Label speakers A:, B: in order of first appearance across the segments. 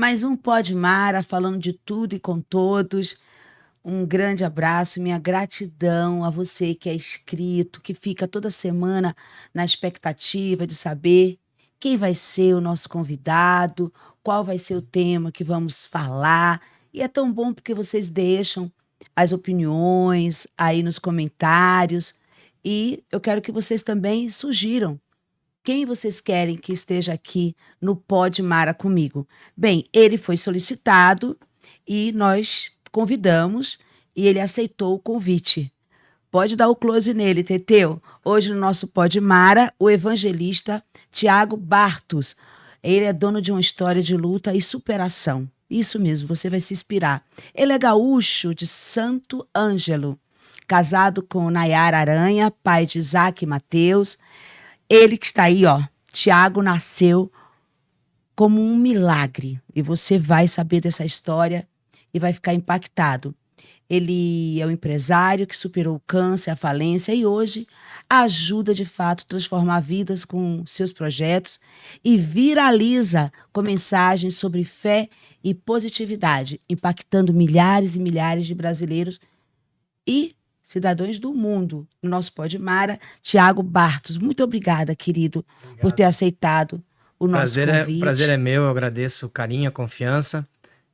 A: Mais um Pod Mara, falando de tudo e com todos. Um grande abraço, minha gratidão a você que é inscrito, que fica toda semana na expectativa de saber quem vai ser o nosso convidado, qual vai ser o tema que vamos falar. E é tão bom porque vocês deixam as opiniões aí nos comentários. E eu quero que vocês também sugiram quem vocês querem que esteja aqui no Pod Mara comigo. Bem, ele foi solicitado e nós convidamos e ele aceitou o convite. Pode dar o close nele, Teteu. Hoje no nosso Pod Mara, o evangelista Tiago Bartos. Ele é dono de uma história de luta e superação. Isso mesmo, você vai se inspirar. Ele é gaúcho de Santo Ângelo, casado com Nayara Aranha, pai de Isaac e Mateus. Ele que está aí, ó. Tiago nasceu como um milagre. E você vai saber dessa história e vai ficar impactado. Ele é um empresário que superou o câncer, a falência e hoje ajuda de fato a transformar vidas com seus projetos e viraliza com mensagens sobre fé e positividade, impactando milhares e milhares de brasileiros e cidadãos do mundo. No nosso Pod Mara, Tiago Bartos. Muito obrigada, querido, por ter aceitado o nosso convite.
B: O prazer é meu, eu agradeço o carinho, a confiança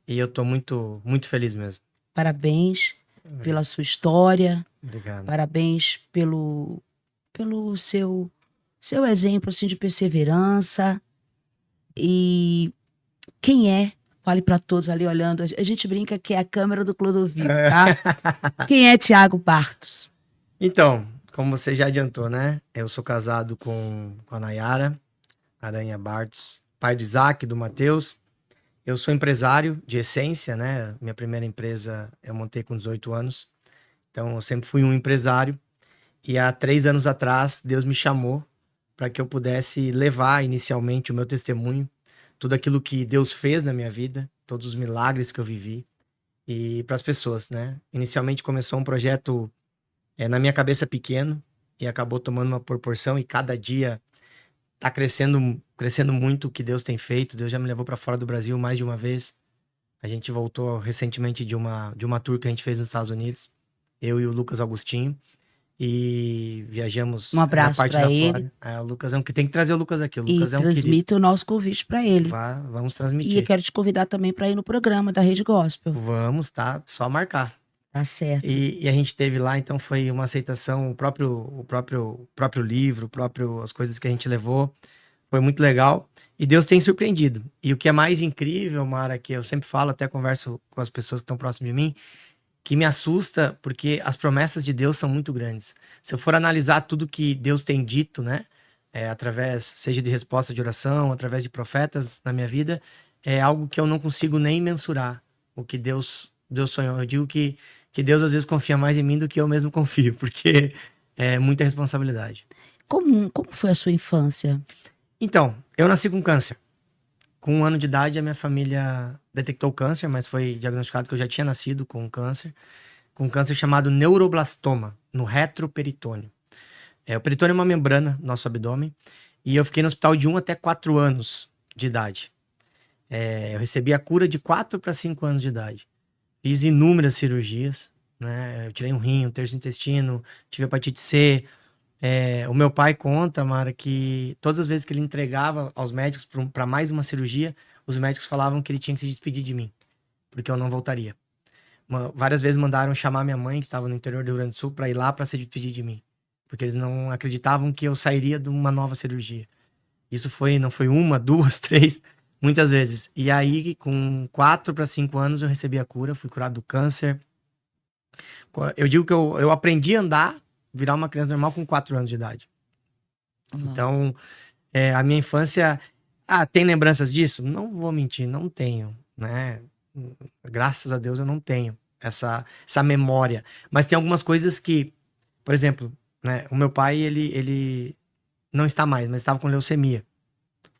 B: e eu estou muito, muito feliz mesmo.
A: Parabéns pela sua história.
B: Obrigado.
A: Parabéns pelo seu exemplo assim, de perseverança. E quem é? Fale para todos ali olhando. A gente brinca que é a câmera do Clodovil, tá? Quem é Tiago Bartos?
B: Então, como você já adiantou, né? Eu sou casado com a Nayara Aranha Bartos, pai do Isaac, do Mateus. Eu sou empresário de essência, né? Minha primeira empresa eu montei com 18 anos. Então, eu sempre fui um empresário. E há 3 anos atrás, Deus me chamou para que eu pudesse levar inicialmente o meu testemunho, tudo aquilo que Deus fez na minha vida, todos os milagres que eu vivi, e para as pessoas, né? Inicialmente começou um projeto na minha cabeça pequeno e acabou tomando uma proporção e cada dia tá crescendo muito o que Deus tem feito. Deus já me levou para fora do Brasil mais de uma vez. A gente voltou recentemente de uma tour que a gente fez nos Estados Unidos, eu e o Lucas Augustinho, e viajamos
A: Um abraço
B: na parte
A: pra
B: da
A: ele.
B: Flórida. O Lucas que tem que trazer o Lucas aqui. O Lucas
A: E
B: é um querido.
A: transmita o nosso convite para ele.
B: Vamos
A: E
B: transmitir.
A: eu quero te convidar também para ir no programa da Rede Gospel.
B: Vamos, tá? Só marcar.
A: Tá certo.
B: E a gente teve lá, então foi uma aceitação, o próprio livro, as coisas que a gente levou, foi muito legal. E Deus tem surpreendido. E o que é mais incrível, Mara, que eu sempre falo, até converso com as pessoas que estão próximas de mim, que me assusta, porque as promessas de Deus são muito grandes. Se eu for analisar tudo que Deus tem dito, né, através, seja de resposta de oração, através de profetas na minha vida, é algo que eu não consigo nem mensurar o que Deus sonhou. Eu digo que Deus às vezes confia mais em mim do que eu mesmo confio, porque é muita responsabilidade.
A: Como foi a sua infância?
B: Então, eu nasci com câncer. Com 1 ano de idade, a minha família detectou câncer, mas foi diagnosticado que eu já tinha nascido com um câncer chamado neuroblastoma, no retroperitônio. O peritônio é uma membrana no nosso abdômen, e eu fiquei no hospital de 1 até 4 anos de idade. Eu recebi a cura de 4 para 5 anos de idade. Fiz inúmeras cirurgias, né? Eu tirei um rim, um terço do intestino, tive hepatite C. O meu pai conta, Mara, que todas as vezes que ele entregava aos médicos para mais uma cirurgia, os médicos falavam que ele tinha que se despedir de mim, porque eu não voltaria. Várias vezes mandaram chamar minha mãe, que estava no interior do Rio Grande do Sul, para ir lá para se despedir de mim, porque eles não acreditavam que eu sairia de uma nova cirurgia. Isso não foi 1, 2, 3, muitas vezes. E aí, com 4 para 5 anos, eu recebi a cura, fui curado do câncer. Eu digo que eu aprendi a andar, virar uma criança normal com 4 anos de idade. Então, a minha infância... tem lembranças disso? Não vou mentir, não tenho, né? Graças a Deus eu não tenho essa memória. Mas tem algumas coisas que, por exemplo, né? O meu pai, ele não está mais, mas estava com leucemia.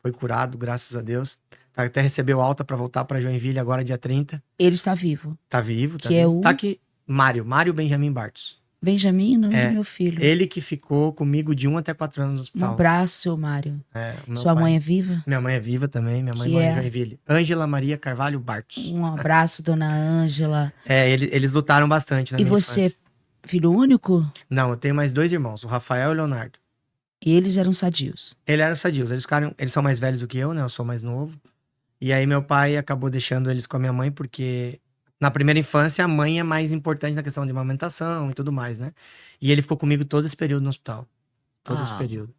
B: Foi curado, graças a Deus. Até recebeu alta para voltar para Joinville agora, dia 30.
A: Ele está vivo.
B: Tá vivo, tá
A: que
B: vivo.
A: É o...
B: Tá aqui, Mário Benjamin Bartos.
A: Benjamin, nome do
B: É,
A: meu filho.
B: ele que ficou comigo de 1 até 4 anos no
A: Um
B: hospital.
A: abraço, seu Mário.
B: O meu
A: Sua mãe
B: pai.
A: é viva?
B: Minha mãe é viva também, minha mãe
A: Que
B: mora em
A: é
B: Joinville. Ângela Maria Carvalho Bartos.
A: um abraço, dona Ângela.
B: Eles lutaram bastante na
A: E
B: minha
A: você
B: infância.
A: é filho único?
B: Não, eu tenho mais 2 irmãos, o Rafael e o Leonardo.
A: E eles eram sadios.
B: Eles eram sadios, eles são mais velhos do que eu, né? Eu sou mais novo. E aí meu pai acabou deixando eles com a minha mãe, porque na primeira infância a mãe é mais importante na questão de amamentação e tudo mais, né? E ele ficou comigo todo esse período no hospital. Todo esse
A: Ah.
B: período.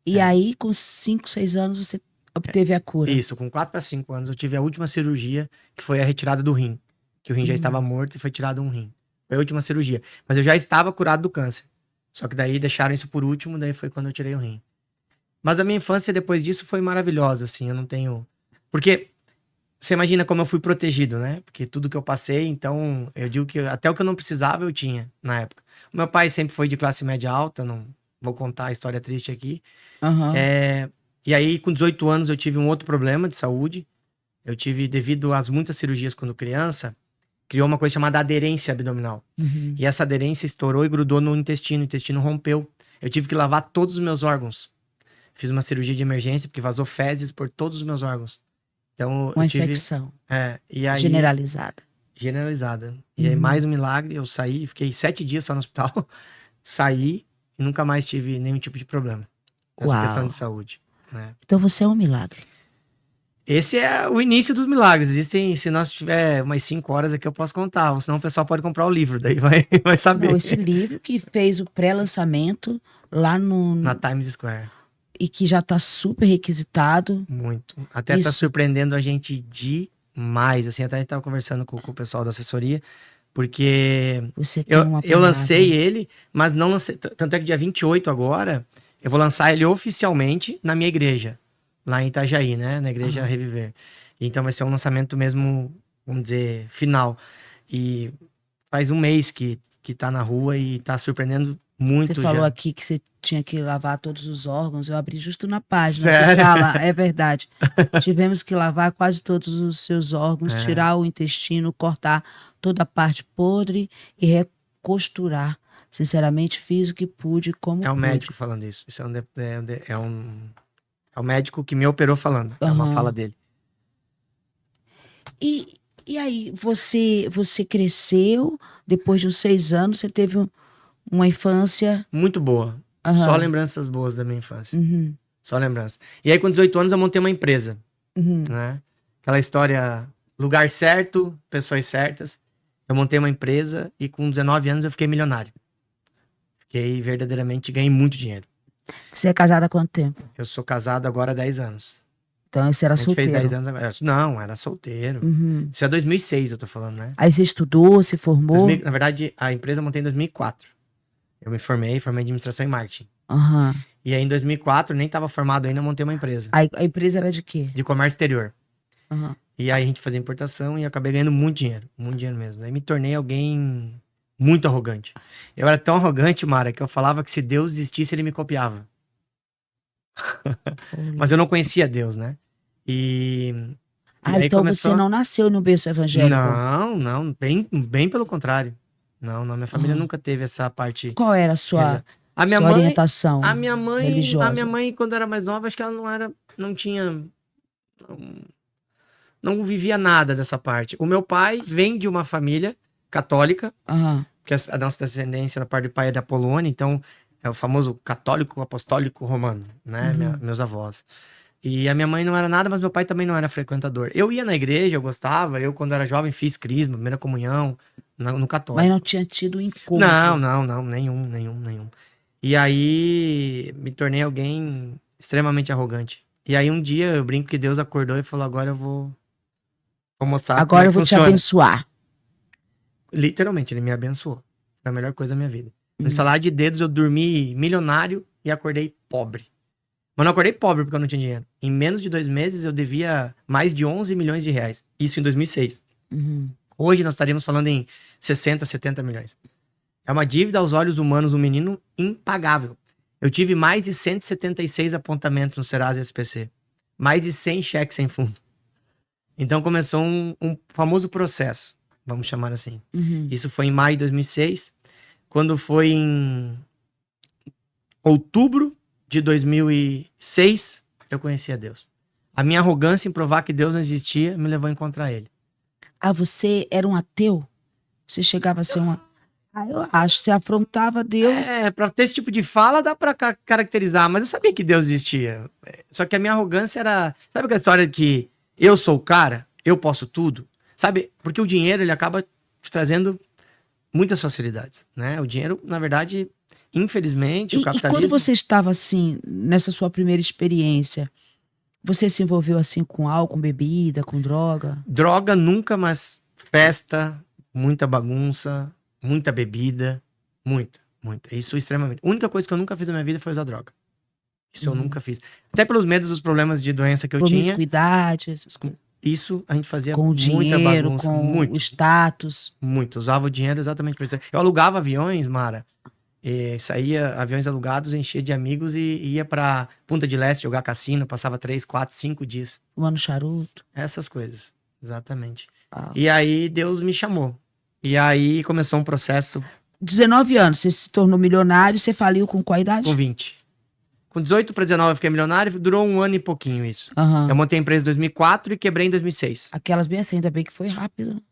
A: E
B: É.
A: aí, com 5, 6 anos, você obteve a cura.
B: Isso, com 4 para 5 anos eu tive a última cirurgia, que foi a retirada do rim. Que o rim já estava morto e foi tirado um rim. Foi a última cirurgia. Mas eu já estava curado do câncer. Só que daí deixaram isso por último, daí foi quando eu tirei o rim. Mas a minha infância depois disso foi maravilhosa, assim, eu não tenho... Porque você imagina como eu fui protegido, né? Porque tudo que eu passei, então, eu digo que até o que eu não precisava eu tinha na época. O meu pai sempre foi de classe média alta, não vou contar a história triste aqui.
A: Aham.
B: E aí, com 18 anos, eu tive um outro problema de saúde. Eu tive, devido às muitas cirurgias quando criança, criou uma coisa chamada aderência abdominal.
A: Uhum.
B: E essa aderência estourou e grudou no intestino, o intestino rompeu. Eu tive que lavar todos os meus órgãos. Fiz uma cirurgia de emergência, porque vazou fezes por todos os meus órgãos. Então,
A: Uma
B: eu tive...
A: infecção
B: E aí,
A: generalizada.
B: generalizada. E aí, mais um milagre, eu saí, fiquei 7 dias só no hospital. Saí e nunca mais tive nenhum tipo de problema nessa questão
A: Uau.
B: de saúde, né?
A: Então você é um milagre.
B: Esse é o início dos milagres. Existem, se nós tiver umas 5 horas aqui, eu posso contar. Ou senão o pessoal pode comprar o livro, daí vai saber.
A: Não, esse livro que fez o pré-lançamento lá
B: Na Times Square.
A: e que já tá super requisitado.
B: Muito. Até tá
A: Isso.
B: surpreendendo a gente demais. Assim, até a gente tava conversando com o pessoal da assessoria, porque
A: Você tem uma
B: eu lancei
A: palavra.
B: ele, mas não lancei. Tanto é que dia 28 agora, eu vou lançar ele oficialmente na minha igreja, lá em Itajaí, né? Na igreja
A: Aham.
B: Reviver. Então vai ser um lançamento mesmo, vamos dizer, final. E faz um mês que tá na rua e tá surpreendendo muito
A: Você falou
B: já.
A: aqui que você tinha que lavar todos os órgãos. Eu abri justo na página.
B: Sério?
A: Que fala, é verdade. Tivemos que lavar quase todos os seus órgãos, tirar o intestino, cortar toda a parte podre e recosturar. Sinceramente, fiz o que pude, como
B: É o
A: pude.
B: médico falando isso. Isso é o médico que me operou falando. É uma
A: Aham.
B: fala dele.
A: E aí, você cresceu, depois de uns 6 anos, você teve uma infância.
B: Muito boa.
A: Aham.
B: Só lembranças boas da minha infância.
A: Uhum,
B: Só lembranças. E aí, com 18 anos, eu montei uma empresa,
A: uhum.
B: né? Aquela história, lugar certo, pessoas certas. Eu montei uma empresa e com 19 anos eu fiquei milionário. Fiquei verdadeiramente, ganhei muito dinheiro.
A: Você é casado há quanto tempo?
B: Eu sou casado agora há 10 anos.
A: Então, você era
B: A gente fez
A: solteiro.
B: 10 anos agora. Não, era solteiro.
A: Uhum.
B: Isso é 2006, eu tô falando, né?
A: Aí você estudou, se formou?
B: Na verdade, a empresa eu montei em 2004. Eu me formei em administração e marketing.
A: Aham.
B: E aí, em 2004, nem estava formado ainda, eu montei uma empresa
A: A empresa era de quê?
B: de comércio exterior.
A: Aham.
B: E aí a gente fazia importação e acabei ganhando muito dinheiro mesmo. Aí me tornei alguém muito arrogante. Eu era tão arrogante, Mara, que eu falava que se Deus existisse, ele me copiava. Mas eu não conhecia Deus, né? E aí
A: Então
B: começou...
A: você não nasceu no berço evangélico?
B: Não, bem pelo contrário. Não, minha família nunca teve essa parte...
A: Qual era a sua
B: minha
A: sua
B: mãe,
A: orientação
B: a minha
A: religiosa?
B: mãe, quando era mais nova, acho que ela não vivia nada dessa parte. O meu pai vem de uma família católica,
A: Aham.
B: porque a nossa descendência da parte do pai é da Polônia, então é o famoso católico apostólico romano, né? Meus avós. E a minha mãe não era nada, mas meu pai também não era frequentador. Eu ia na igreja, eu gostava, eu quando era jovem fiz crisma, primeira comunhão, no católico.
A: Mas não tinha tido encontro.
B: Não, nenhum. E aí me tornei alguém extremamente arrogante. E aí um dia eu brinco que Deus acordou e falou, agora eu vou mostrar como
A: Agora
B: é
A: eu
B: que
A: vou te
B: funciona.
A: abençoar.
B: Literalmente, ele me abençoou. Foi a melhor coisa da minha vida. No estalar de dedos eu dormi milionário e acordei pobre. Mas não acordei pobre porque eu não tinha dinheiro. Em menos de 2 meses eu devia mais de 11 milhões de reais. Isso em 2006.
A: Uhum.
B: Hoje nós estaríamos falando em 60, 70 milhões. É uma dívida aos olhos humanos, um menino impagável. Eu tive mais de 176 apontamentos no Serasa SPC. Mais de 100 cheques sem fundo. Então começou um famoso processo, vamos chamar assim.
A: Uhum.
B: Isso foi em maio de 2006. quando foi em outubro de 2006, eu conheci a Deus. A minha arrogância em provar que Deus não existia me levou a encontrar ele.
A: Ah, você era um ateu? Você chegava a ser uma... Ah, eu acho, você afrontava Deus.
B: Pra ter esse tipo de fala dá pra caracterizar, mas eu sabia que Deus existia. Só que a minha arrogância era... Sabe aquela história de que eu sou o cara, eu posso tudo? Sabe? Porque o dinheiro, ele acaba te trazendo muitas facilidades, né? O dinheiro, na verdade, infelizmente, o
A: E quando
B: capitalismo...
A: você estava assim, nessa sua primeira experiência, você se envolveu assim com álcool, bebida, com droga?
B: Droga nunca, mas festa, muita bagunça, muita bebida, muita. Isso extremamente. A única coisa que eu nunca fiz na minha vida foi usar droga. Isso eu nunca fiz. Até pelos medos dos problemas de doença que eu tinha.
A: Promiscuidade, essas coisas.
B: Isso a gente fazia
A: Com o
B: muita
A: dinheiro,
B: bagunça.
A: com o status.
B: Muito. Usava o dinheiro exatamente para isso. Eu alugava aviões, Mara. E saía aviões alugados, enchia de amigos e ia pra Punta del Este jogar cassino. Passava 3, 4, 5 dias.
A: Fumando charuto.
B: Essas coisas. Exatamente.
A: Ah.
B: E aí Deus me chamou. E aí começou um processo
A: 19 anos, você se tornou milionário, você faliu com qual idade?
B: com 20. Com 18 para 19 eu fiquei milionário, durou um ano e pouquinho isso.
A: Aham.
B: Eu montei a empresa em 2004 e quebrei em 2006.
A: Aquelas bem assim, ainda bem que foi rápido.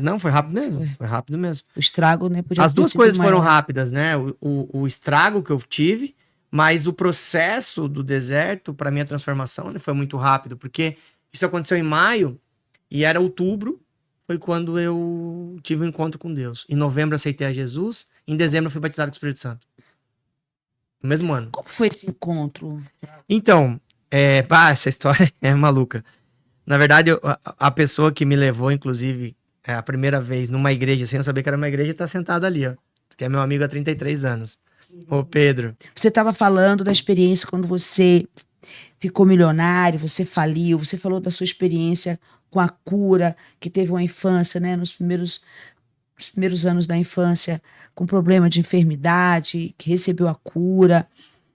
B: Não, foi rápido mesmo. Foi rápido mesmo.
A: O estrago, né? Podia
B: As
A: ter
B: duas
A: sido
B: coisas foram
A: maior.
B: rápidas, né? O estrago que eu tive, mas o processo do deserto para minha transformação ele foi muito rápido, porque isso aconteceu em maio e era outubro, foi quando eu tive um encontro com Deus. Em novembro eu aceitei a Jesus, em dezembro eu fui batizado com o Espírito Santo. No mesmo ano.
A: Como foi esse encontro?
B: Então, essa história é maluca. Na verdade, a pessoa que me levou, inclusive, a primeira vez numa igreja, sem eu saber que era uma igreja, tá sentada ali, ó. Que é meu amigo há 33 anos. Ô, Pedro.
A: Você estava falando da experiência quando você ficou milionário, você faliu, você falou da sua experiência com a cura, que teve uma infância, né? Nos primeiros anos da infância, com problema de enfermidade, que recebeu a cura.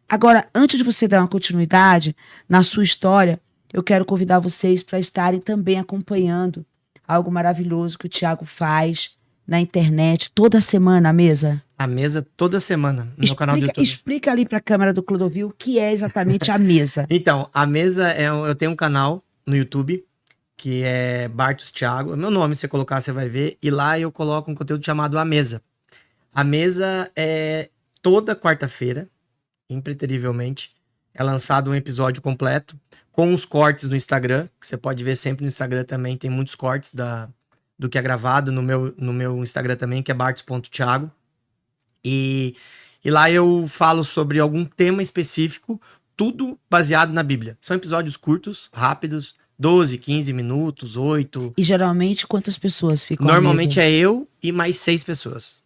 A: Agora, antes de você dar uma continuidade na sua história, eu quero convidar vocês para estarem também acompanhando algo maravilhoso que o Thiago faz na internet, toda semana, a mesa.
B: A mesa toda semana, no meu canal do YouTube.
A: Explica ali para a câmera do Clodovil o que é exatamente a mesa.
B: Então, a mesa eu tenho um canal no YouTube, que é Bartos Thiago. É meu nome, se você colocar, você vai ver. E lá eu coloco um conteúdo chamado A Mesa. A Mesa é toda quarta-feira, impreterivelmente, é lançado um episódio completo, com os cortes no Instagram, que você pode ver sempre no Instagram também, tem muitos cortes do que é gravado no meu Instagram também, que é bartos.thiago. E lá eu falo sobre algum tema específico, tudo baseado na Bíblia. São episódios curtos, rápidos, 12, 15 minutos, 8.
A: E geralmente quantas pessoas ficam
B: Normalmente é eu e mais 6 pessoas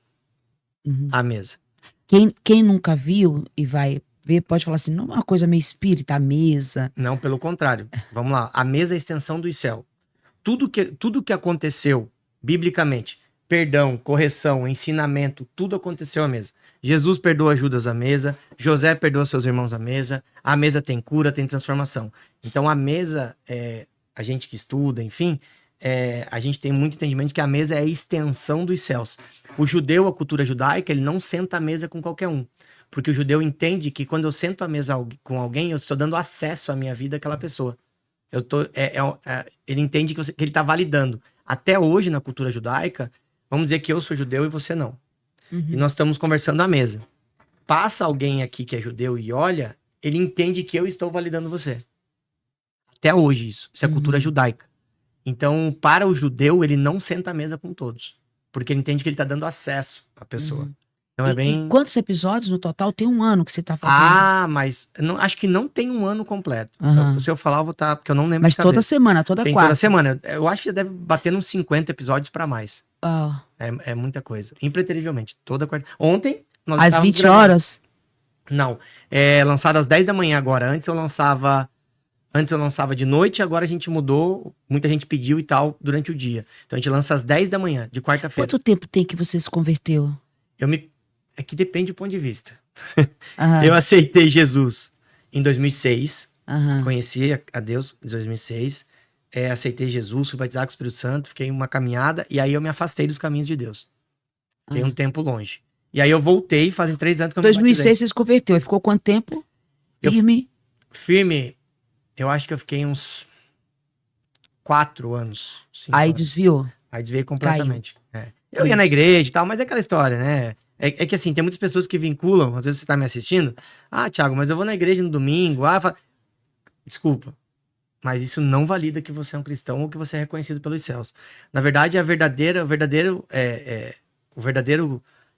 B: à mesa.
A: Quem nunca viu e vai ver, pode falar assim, não é uma coisa meio espírita, a mesa.
B: Não, pelo contrário. Vamos lá. A mesa é a extensão do céu. Tudo que aconteceu, biblicamente, perdão, correção, ensinamento, tudo aconteceu à mesa. Jesus perdoa Judas à mesa, José perdoa seus irmãos à mesa, a mesa tem cura, tem transformação. Então a mesa, a gente que estuda, enfim, a gente tem muito entendimento que a mesa é a extensão dos céus. O judeu, a cultura judaica, ele não senta à mesa com qualquer um. Porque o judeu entende que quando eu sento à mesa com alguém, eu estou dando acesso à minha vida àquela pessoa. Ele entende que ele está validando. Até hoje, na cultura judaica, vamos dizer que eu sou judeu e você não. E nós estamos conversando à mesa. Passa alguém aqui que é judeu e olha, ele entende que eu estou validando você. Até hoje isso. Isso é cultura judaica. Então, para o judeu, ele não senta à mesa com todos. Porque ele entende que ele está dando acesso à pessoa. Então é bem...
A: E quantos episódios no total? Tem um ano que você está fazendo.
B: Mas acho que não tem um ano completo.
A: Aham.
B: Se eu falar, eu vou estar... Porque eu não lembro
A: Mas
B: de cabeça.
A: toda semana, toda
B: Tem
A: quarta.
B: toda semana. Eu acho que deve bater uns 50 episódios para mais.
A: Ah.
B: É muita coisa. Impreterivelmente. Toda quarta. Ontem, nós
A: Às
B: estávamos
A: 20
B: gravando.
A: horas?
B: Não. É lançado às 10 da manhã agora. Antes eu lançava de noite, agora a gente mudou. Muita gente pediu e tal durante o dia. Então a gente lança às 10 da manhã, de quarta-feira.
A: Quanto tempo tem que você se converteu?
B: É que depende do ponto de vista.
A: Aham.
B: Eu aceitei Jesus em 2006.
A: Aham.
B: Conheci a Deus em 2006. Aceitei Jesus, fui batizado com o Espírito Santo. Fiquei uma caminhada. E aí eu me afastei dos caminhos de Deus. Fiquei um tempo longe. E aí eu voltei, fazem 3 anos que eu me
A: 2006
B: batizei.
A: você se converteu. E ficou quanto tempo?
B: Eu-
A: Firme.
B: Firme, eu acho que eu fiquei uns 4 anos, 5
A: Aí
B: anos.
A: desviou.
B: Aí desviei
A: Caiu.
B: completamente. Eu ia na igreja e tal, mas é aquela história, né? É que assim, tem muitas pessoas que vinculam, às vezes você tá me assistindo, Thiago, mas eu vou na igreja no domingo, desculpa, mas isso não valida que você é um cristão ou que você é reconhecido pelos céus. Na verdade, o verdadeiro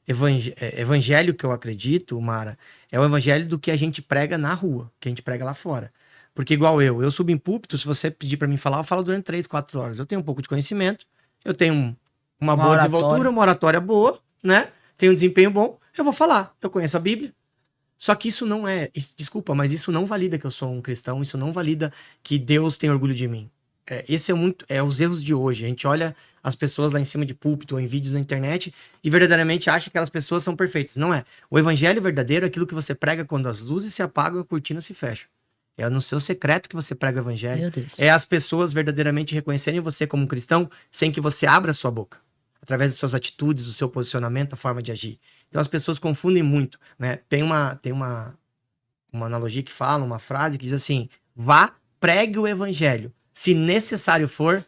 B: evangelho que eu acredito, Mara, é o evangelho do que a gente prega na rua, que a gente prega lá fora. Porque igual eu subo em púlpito, se você pedir pra mim falar, eu falo durante 3, 4 horas. Eu tenho um pouco de conhecimento, eu tenho uma
A: Uma
B: boa desenvoltura,
A: oratória.
B: uma oratória boa, né? Tenho um desempenho bom, eu vou falar. Eu conheço a Bíblia. Só que isso não desculpa, mas isso não valida que eu sou um cristão, isso não valida que Deus tem orgulho de mim. Esse é os erros de hoje. A gente olha as pessoas lá em cima de púlpito ou em vídeos na internet e verdadeiramente acha que aquelas pessoas são perfeitas. Não é. O evangelho verdadeiro é aquilo que você prega quando as luzes se apagam e a cortina se fecha. É no seu secreto que você prega o evangelho.
A: Meu Deus.
B: É as pessoas verdadeiramente reconhecerem você como um cristão sem que você abra a sua boca. Através das suas atitudes, do seu posicionamento, a forma de agir. Então as pessoas confundem muito, né? Tem uma analogia que fala, uma frase que diz assim: vá, pregue o evangelho. Se necessário for,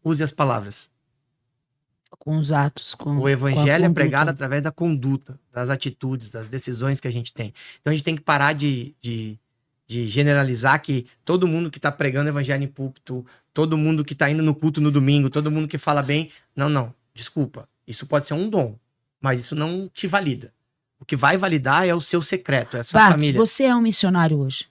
B: use as palavras.
A: Com os atos,
B: O
A: com a
B: evangelho é
A: conduta.
B: pregado através da conduta, das atitudes, das decisões que a gente tem. Então a gente tem que parar de generalizar que todo mundo que está pregando evangelho em púlpito, todo mundo que está indo no culto no domingo, todo mundo que fala bem. Não, desculpa. Isso pode ser um dom, mas isso não te valida. O que vai validar é o seu secreto, é a sua
A: Bart,
B: família.
A: você é um missionário hoje.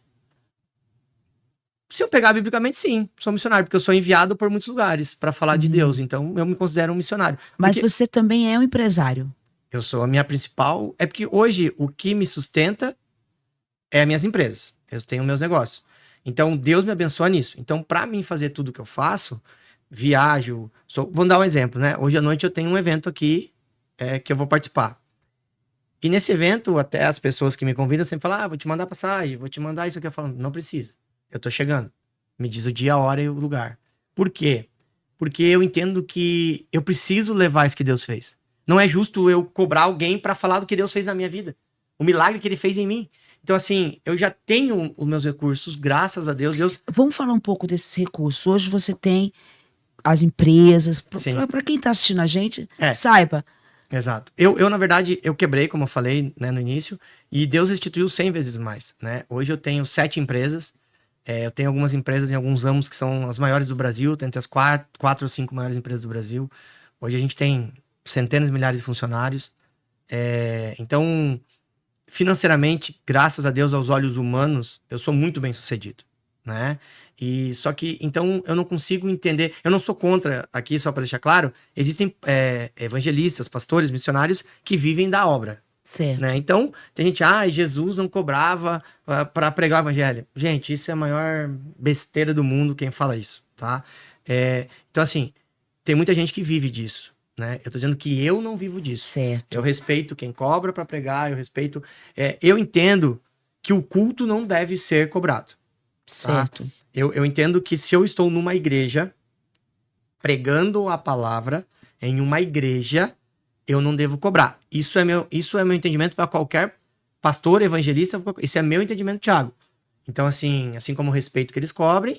B: Se eu pegar biblicamente, sim, sou missionário, porque eu sou enviado por muitos lugares para falar de Deus, então eu me considero um missionário.
A: Mas
B: Porque
A: você também é um empresário.
B: eu sou a minha principal. É porque hoje o que me sustenta é as minhas empresas. Eu tenho meus negócios. Então Deus me abençoa nisso. Então, para mim fazer tudo que eu faço, viajo. Vou dar um exemplo, né? Hoje à noite eu tenho um evento aqui que eu vou participar. E nesse evento, até as pessoas que me convidam sempre falam: vou te mandar passagem, vou te mandar isso aqui. Eu falo: não precisa. Eu tô chegando. Me diz o dia, a hora e o lugar. Por quê? Porque eu entendo que eu preciso levar isso que Deus fez. Não é justo eu cobrar alguém para falar do que Deus fez na minha vida. O milagre que ele fez em mim. Então, assim, eu já tenho os meus recursos, graças a Deus.
A: Vamos falar um pouco desses recursos. Hoje você tem as empresas.
B: Sim.
A: Para quem está assistindo a gente,
B: É.
A: saiba.
B: Exato. Eu, na verdade, eu quebrei, como eu falei, né, no início, e Deus restituiu 100 vezes mais, né? Hoje eu tenho 7 empresas. Eu tenho algumas empresas em alguns ramos que são as maiores do Brasil, tem as 4 ou 5 maiores empresas do Brasil. Hoje a gente tem centenas de milhares de funcionários. Então, financeiramente, graças a Deus, aos olhos humanos, eu sou muito bem sucedido, né? E só que, então, eu não consigo entender. Eu não sou contra, aqui, só para deixar claro, existem evangelistas, pastores, missionários que vivem da obra.
A: Certo.
B: Né? Então, tem gente, Jesus não cobrava para pregar o evangelho. Gente, isso é a maior besteira do mundo quem fala isso, tá? Então, assim, tem muita gente que vive disso, né? Eu tô dizendo que eu não vivo disso.
A: Certo.
B: Eu respeito quem cobra para pregar, eu respeito... eu entendo que o culto não deve ser cobrado.
A: Certo.
B: Tá? Eu entendo que se eu estou numa igreja, pregando a palavra em uma igreja, eu não devo cobrar. Isso é meu entendimento para qualquer pastor, evangelista. Isso é meu entendimento, Thiago. Então, assim como eu respeito que eles cobrem,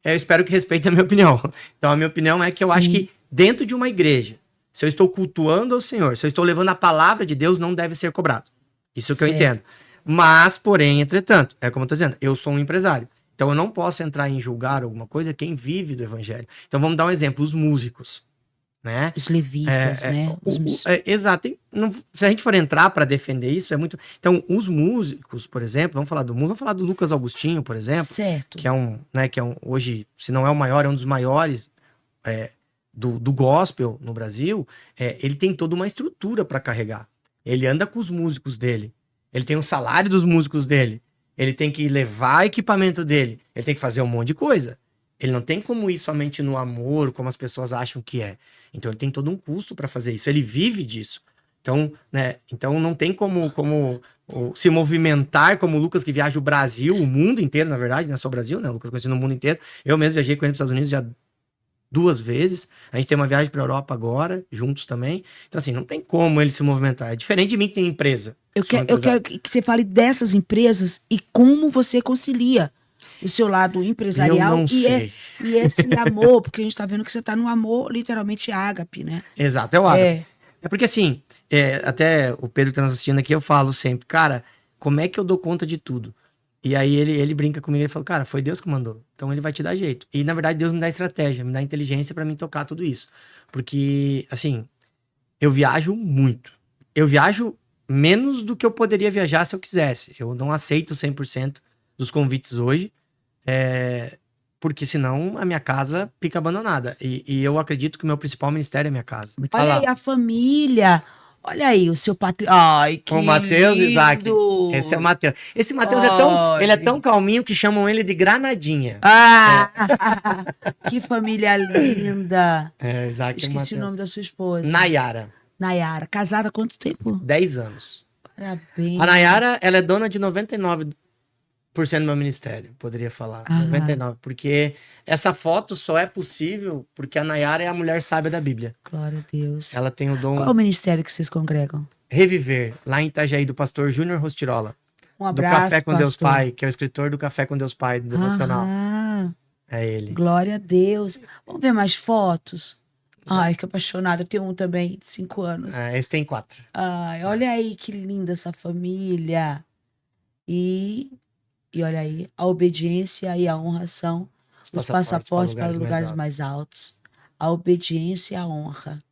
B: eu espero que respeitem a minha opinião. Então, a minha opinião é que eu acho que dentro de uma igreja, se eu estou cultuando ao Senhor, se eu estou levando a palavra de Deus, não deve ser cobrado. Isso é o que eu entendo. Mas, porém, entretanto, é como eu estou dizendo, eu sou um empresário. Então, eu não posso entrar em julgar alguma coisa quem vive do evangelho. Então, vamos dar um exemplo, os músicos. Né?
A: Os levitas, né?
B: Exato. Se a gente for entrar para defender isso, é muito. Então, os músicos, por exemplo, vamos falar do Lucas Augustinho, por exemplo,
A: certo.
B: que é hoje, se não é o maior, é um dos maiores do gospel no Brasil. Ele tem toda uma estrutura para carregar. Ele anda com os músicos dele. Ele tem o salário dos músicos dele. Ele tem que levar equipamento dele. Ele tem que fazer um monte de coisa. Ele não tem como ir somente no amor, como as pessoas acham que é. Então ele tem todo um custo para fazer isso. Ele vive disso. Então, né? Então não tem como se movimentar como o Lucas, que viaja o Brasil, o mundo inteiro, na verdade, não é só o Brasil, né? O Lucas conhecido no mundo inteiro. Eu mesmo viajei com ele para os Estados Unidos já 2 vezes. A gente tem uma viagem para Europa agora, juntos também. Então, assim, não tem como ele se movimentar. É diferente de mim que tem empresa.
A: Eu,
B: Sou
A: eu
B: empresário.
A: quero que você fale dessas empresas e como você concilia o seu lado
B: Eu
A: empresarial
B: não sei.
A: e esse amor, porque a gente tá vendo que você tá no amor, literalmente ágape, né?
B: Exato, é o ágape.
A: É.
B: É porque, assim, até o Pedro que tá nos assistindo aqui, eu falo sempre, cara, como é que eu dou conta de tudo? E aí ele brinca comigo, ele fala, cara, foi Deus que mandou. Então ele vai te dar jeito. E, na verdade, Deus me dá estratégia, me dá inteligência pra mim tocar tudo isso. Porque, assim, eu viajo muito. Eu viajo menos do que eu poderia viajar se eu quisesse. Eu não aceito 100% dos convites hoje, porque senão a minha casa fica abandonada. E eu acredito que o meu principal ministério é a minha casa.
A: Olha aí a família. Olha aí o seu patrimônio. Ai, que
B: O Matheus Isaac.
A: lindo!
B: Esse é o Matheus. Esse Matheus ele é
A: Olha.
B: tão calminho que chamam ele de Granadinha.
A: Ah! Que família linda!
B: Isaac é o
A: Esqueci o nome
B: Matheus.
A: da sua esposa.
B: Nayara,
A: Nayara. Casada há quanto tempo?
B: 10 anos.
A: Parabéns.
B: A Nayara, ela é dona de 99% do meu ministério, poderia falar.
A: Aham.
B: 99%. Porque essa foto só é possível porque a Nayara é a mulher sábia da Bíblia.
A: Glória a Deus.
B: Ela tem o dom
A: Qual é o ministério que vocês congregam?
B: Reviver, lá em Itajaí, do pastor Júnior Rostirola.
A: Um
B: Do
A: abraço,
B: Café com Deus
A: pastor.
B: Pai, que é o escritor do Café com Deus Pai, do devocional.
A: Ah,
B: É ele.
A: glória a Deus. Vamos ver mais fotos? Ai, que apaixonada. Eu tenho um também, de 5 anos.
B: Esse tem 4.
A: Ai, olha aí que linda essa família. E olha aí, a obediência e a honra são os passaportes para lugares mais altos. A obediência e a honra.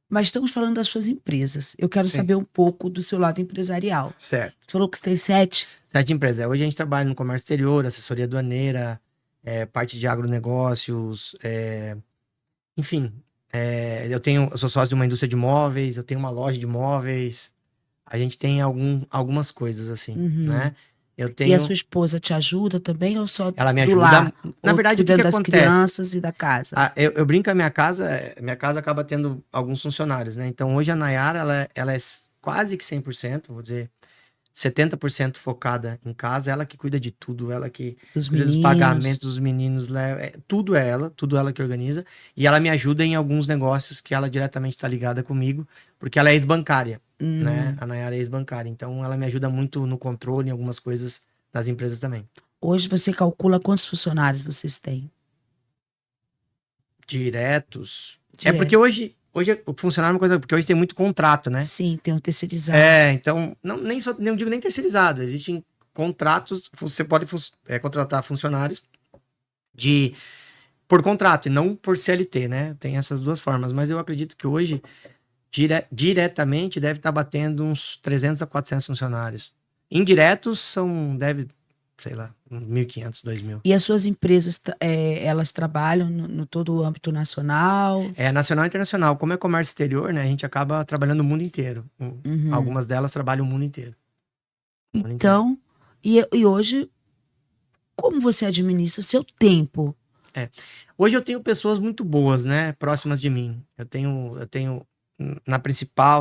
A: Mas estamos falando das suas empresas. Eu quero
B: Sim.
A: saber um pouco do seu lado empresarial.
B: Certo.
A: Você falou que você tem 7?
B: 7 empresas. Hoje a gente trabalha no comércio exterior, assessoria aduaneira, parte de agronegócios, enfim. Eu sou sócio de uma indústria de móveis, eu tenho uma loja de móveis. A gente tem algumas coisas assim, né?
A: E a sua esposa te ajuda também ou só
B: Ela me
A: do
B: ajuda.
A: lar?
B: Na
A: Ou
B: verdade, o que
A: cuidando das
B: acontece?
A: crianças e da casa?
B: Eu brinco que a minha casa acaba tendo alguns funcionários, né? Então hoje a Nayara, ela é quase que 100%, vou dizer, 70% focada em casa, ela que cuida de tudo, ela que
A: Dos
B: cuida dos
A: meninos.
B: pagamentos dos meninos, tudo ela que organiza, e ela me ajuda em alguns negócios que ela diretamente está ligada comigo, porque ela é ex-bancária, né? A Nayara é ex-bancária, então ela me ajuda muito no controle em algumas coisas das empresas também.
A: Hoje você calcula quantos funcionários vocês têm?
B: Diretos.
A: Direto.
B: Porque hoje o funcionário é uma coisa, porque hoje tem muito contrato, né?
A: Sim, tem um terceirizado.
B: Então, não digo nem terceirizado, existem contratos, você pode contratar funcionários por contrato e não por CLT, né? Tem essas duas formas, mas eu acredito que hoje, diretamente, deve estar batendo uns 300 a 400 funcionários. Indiretos sei lá, 1.500, 2.000.
A: E as suas empresas, elas trabalham no todo o âmbito nacional?
B: É nacional e internacional. Como é comércio exterior, né? A gente acaba trabalhando no mundo inteiro. Algumas delas trabalham o mundo inteiro.
A: Então, e hoje, como você administra o seu tempo?
B: Hoje eu tenho pessoas muito boas, né? Próximas de mim. Eu tenho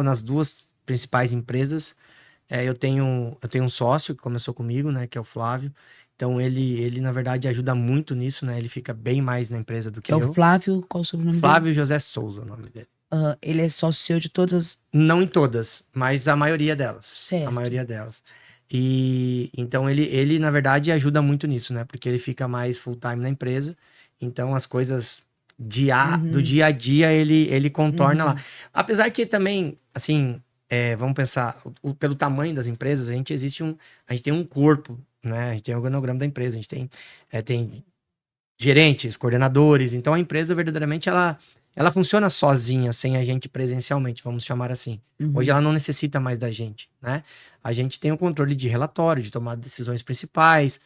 B: nas 2 principais empresas, eu tenho um sócio que começou comigo, né? Que é o Flávio. Então ele na verdade ajuda muito nisso, né? Ele fica bem mais na empresa do que
A: É
B: eu.
A: o Flávio, qual o sobrenome dele?
B: Flávio José Souza, o nome dele.
A: Ele é sócio seu de todas?
B: Não em todas, mas a maioria delas.
A: Certo.
B: A maioria delas. E então ele na verdade ajuda muito nisso, né? Porque ele fica mais full time na empresa. Então as coisas do dia a dia ele contorna lá. Apesar que também, assim, vamos pensar, pelo tamanho das empresas, a gente tem um corpo, né? A gente tem o organograma da empresa, a gente tem gerentes, coordenadores. Então a empresa verdadeiramente ela funciona sozinha, sem a gente presencialmente, vamos chamar assim. Hoje ela não necessita mais da gente, né? A gente tem o controle de relatório, de tomar decisões principais,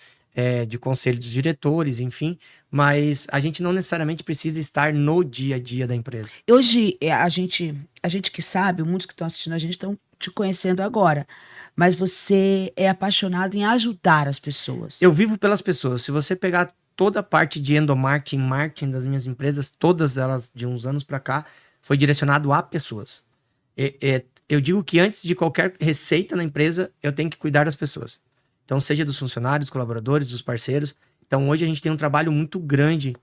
B: de conselho dos diretores, enfim, mas a gente não necessariamente precisa estar no dia a dia da empresa.
A: Hoje, a gente que sabe, muitos que estão assistindo a gente estão te conhecendo agora, mas você é apaixonado em ajudar as pessoas.
B: Eu vivo pelas pessoas. Se você pegar toda a parte de endomarketing, marketing das minhas empresas, todas elas de uns anos para cá, foi direcionado a pessoas. Eu digo que antes de qualquer receita na empresa, eu tenho que cuidar das pessoas. Então, seja dos funcionários, dos colaboradores, dos parceiros. Então, hoje a gente tem um trabalho muito grande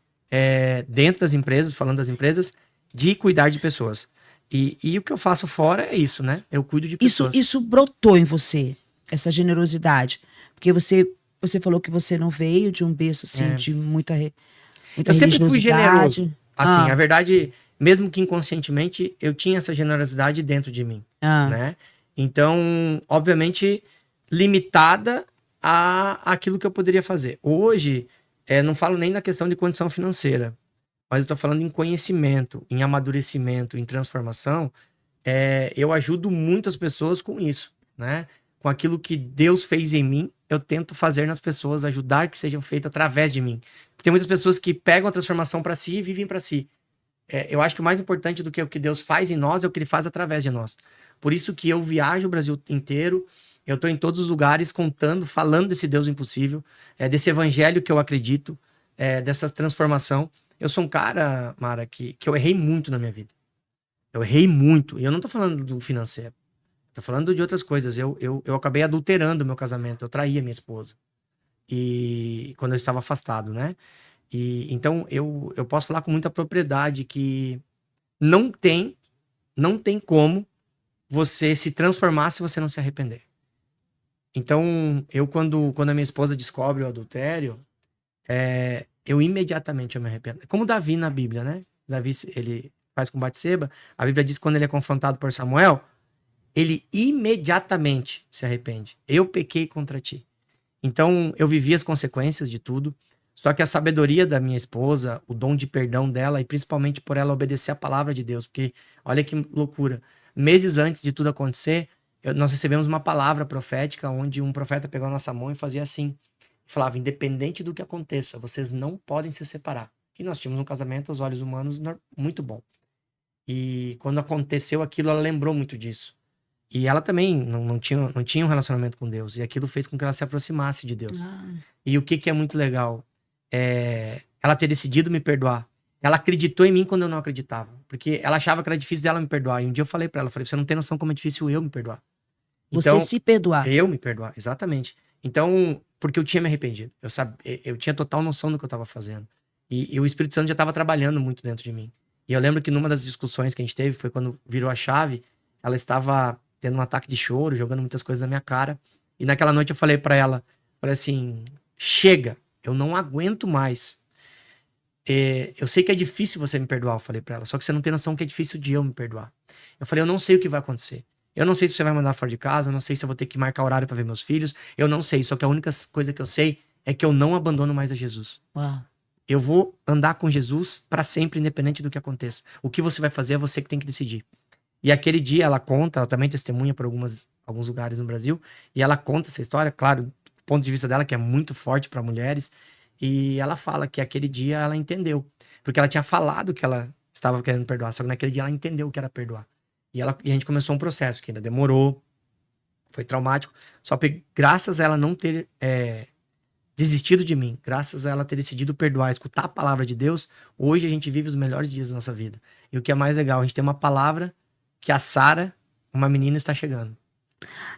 B: dentro das empresas, falando das empresas, de cuidar de pessoas. E o que eu faço fora é isso, né? Eu cuido de
A: Isso,
B: pessoas.
A: isso brotou em você, essa generosidade. Porque você falou que você não veio de um berço assim,
B: É.
A: de muita
B: Eu sempre fui generoso.
A: religiosidade.
B: Assim, a verdade, mesmo que inconscientemente, eu tinha essa generosidade dentro de mim,
A: Ah,
B: né? Então, obviamente, limitada a aquilo que eu poderia fazer. Hoje, não falo nem na questão de condição financeira, mas eu tô falando em conhecimento, em amadurecimento, em transformação. Eu ajudo muitas pessoas com isso, né? Com aquilo que Deus fez em mim, eu tento fazer nas pessoas, ajudar que sejam feitas através de mim. Tem muitas pessoas que pegam a transformação para si e vivem para si. Eu acho que o mais importante do que o que Deus faz em nós é o que ele faz através de nós. Por isso que eu viajo o Brasil inteiro, eu estou em todos os lugares contando, falando desse Deus impossível, desse evangelho que eu acredito, dessa transformação. Eu sou um cara, Mara, que eu errei muito na minha vida. Eu errei muito. E eu não tô falando do financeiro. Tô falando de outras coisas. Eu acabei adulterando o meu casamento. Eu traí a minha esposa. E quando eu estava afastado, né? E então eu posso falar com muita propriedade que não tem, não tem como você se transformar se você não se arrepender. Então, quando a minha esposa descobre o adultério, eu imediatamente eu me arrependo. Como Davi na Bíblia, né? Davi, ele faz com Batseba. A Bíblia diz que quando ele é confrontado por Samuel, ele imediatamente se arrepende. Eu pequei contra ti. Então, eu vivi as consequências de tudo. Só que a sabedoria da minha esposa, o dom de perdão dela, e principalmente por ela obedecer a palavra de Deus, porque olha que loucura. Meses antes de tudo acontecer, nós recebemos uma palavra profética, onde um profeta pegou a nossa mão e fazia assim. Falava, independente do que aconteça, vocês não podem se separar. E nós tínhamos um casamento aos olhos humanos muito bom. E quando aconteceu aquilo, ela lembrou muito disso. E ela também não tinha um relacionamento com Deus. E aquilo fez com que ela se aproximasse de Deus.
A: ah.
B: E o que é muito legal? Ela ter decidido me perdoar. Ela acreditou em mim quando eu não acreditava. Porque ela achava que era difícil dela me perdoar. E um dia eu falei pra ela, você não tem noção como é difícil eu me perdoar.
A: Você
B: Então,
A: se perdoar.
B: eu me perdoar, exatamente. Então, porque eu tinha me arrependido. Eu tinha total noção do que eu tava fazendo. E o Espírito Santo já tava trabalhando muito dentro de mim. E eu lembro que numa das discussões que a gente teve, foi quando virou a chave, ela estava tendo um ataque de choro, jogando muitas coisas na minha cara. E naquela noite eu falei pra ela, falei assim, chega, eu não aguento mais. Eu sei que é difícil você me perdoar, eu falei pra ela, só que você não tem noção que é difícil de eu me perdoar. Eu falei, eu não sei o que vai acontecer. Eu não sei se você vai mandar fora de casa, eu não sei se eu vou ter que marcar horário pra ver meus filhos, eu não sei, só que a única coisa que eu sei é que eu não abandono mais a Jesus.
A: Uau.
B: Eu vou andar com Jesus pra sempre, independente do que aconteça. O que você vai fazer é você que tem que decidir. E aquele dia ela conta, ela também testemunha por alguns lugares no Brasil, e ela conta essa história, claro, do ponto de vista dela, que é muito forte para mulheres, e ela fala que aquele dia ela entendeu, porque ela tinha falado que ela estava querendo perdoar, só que naquele dia ela entendeu o que era perdoar. E a gente começou um processo que ainda demorou, foi traumático, só que graças a ela não ter desistido de mim, graças a ela ter decidido perdoar, escutar a palavra de Deus, hoje a gente vive os melhores dias da nossa vida. E o que é mais legal, a gente tem uma palavra que a Sara, uma menina, está chegando.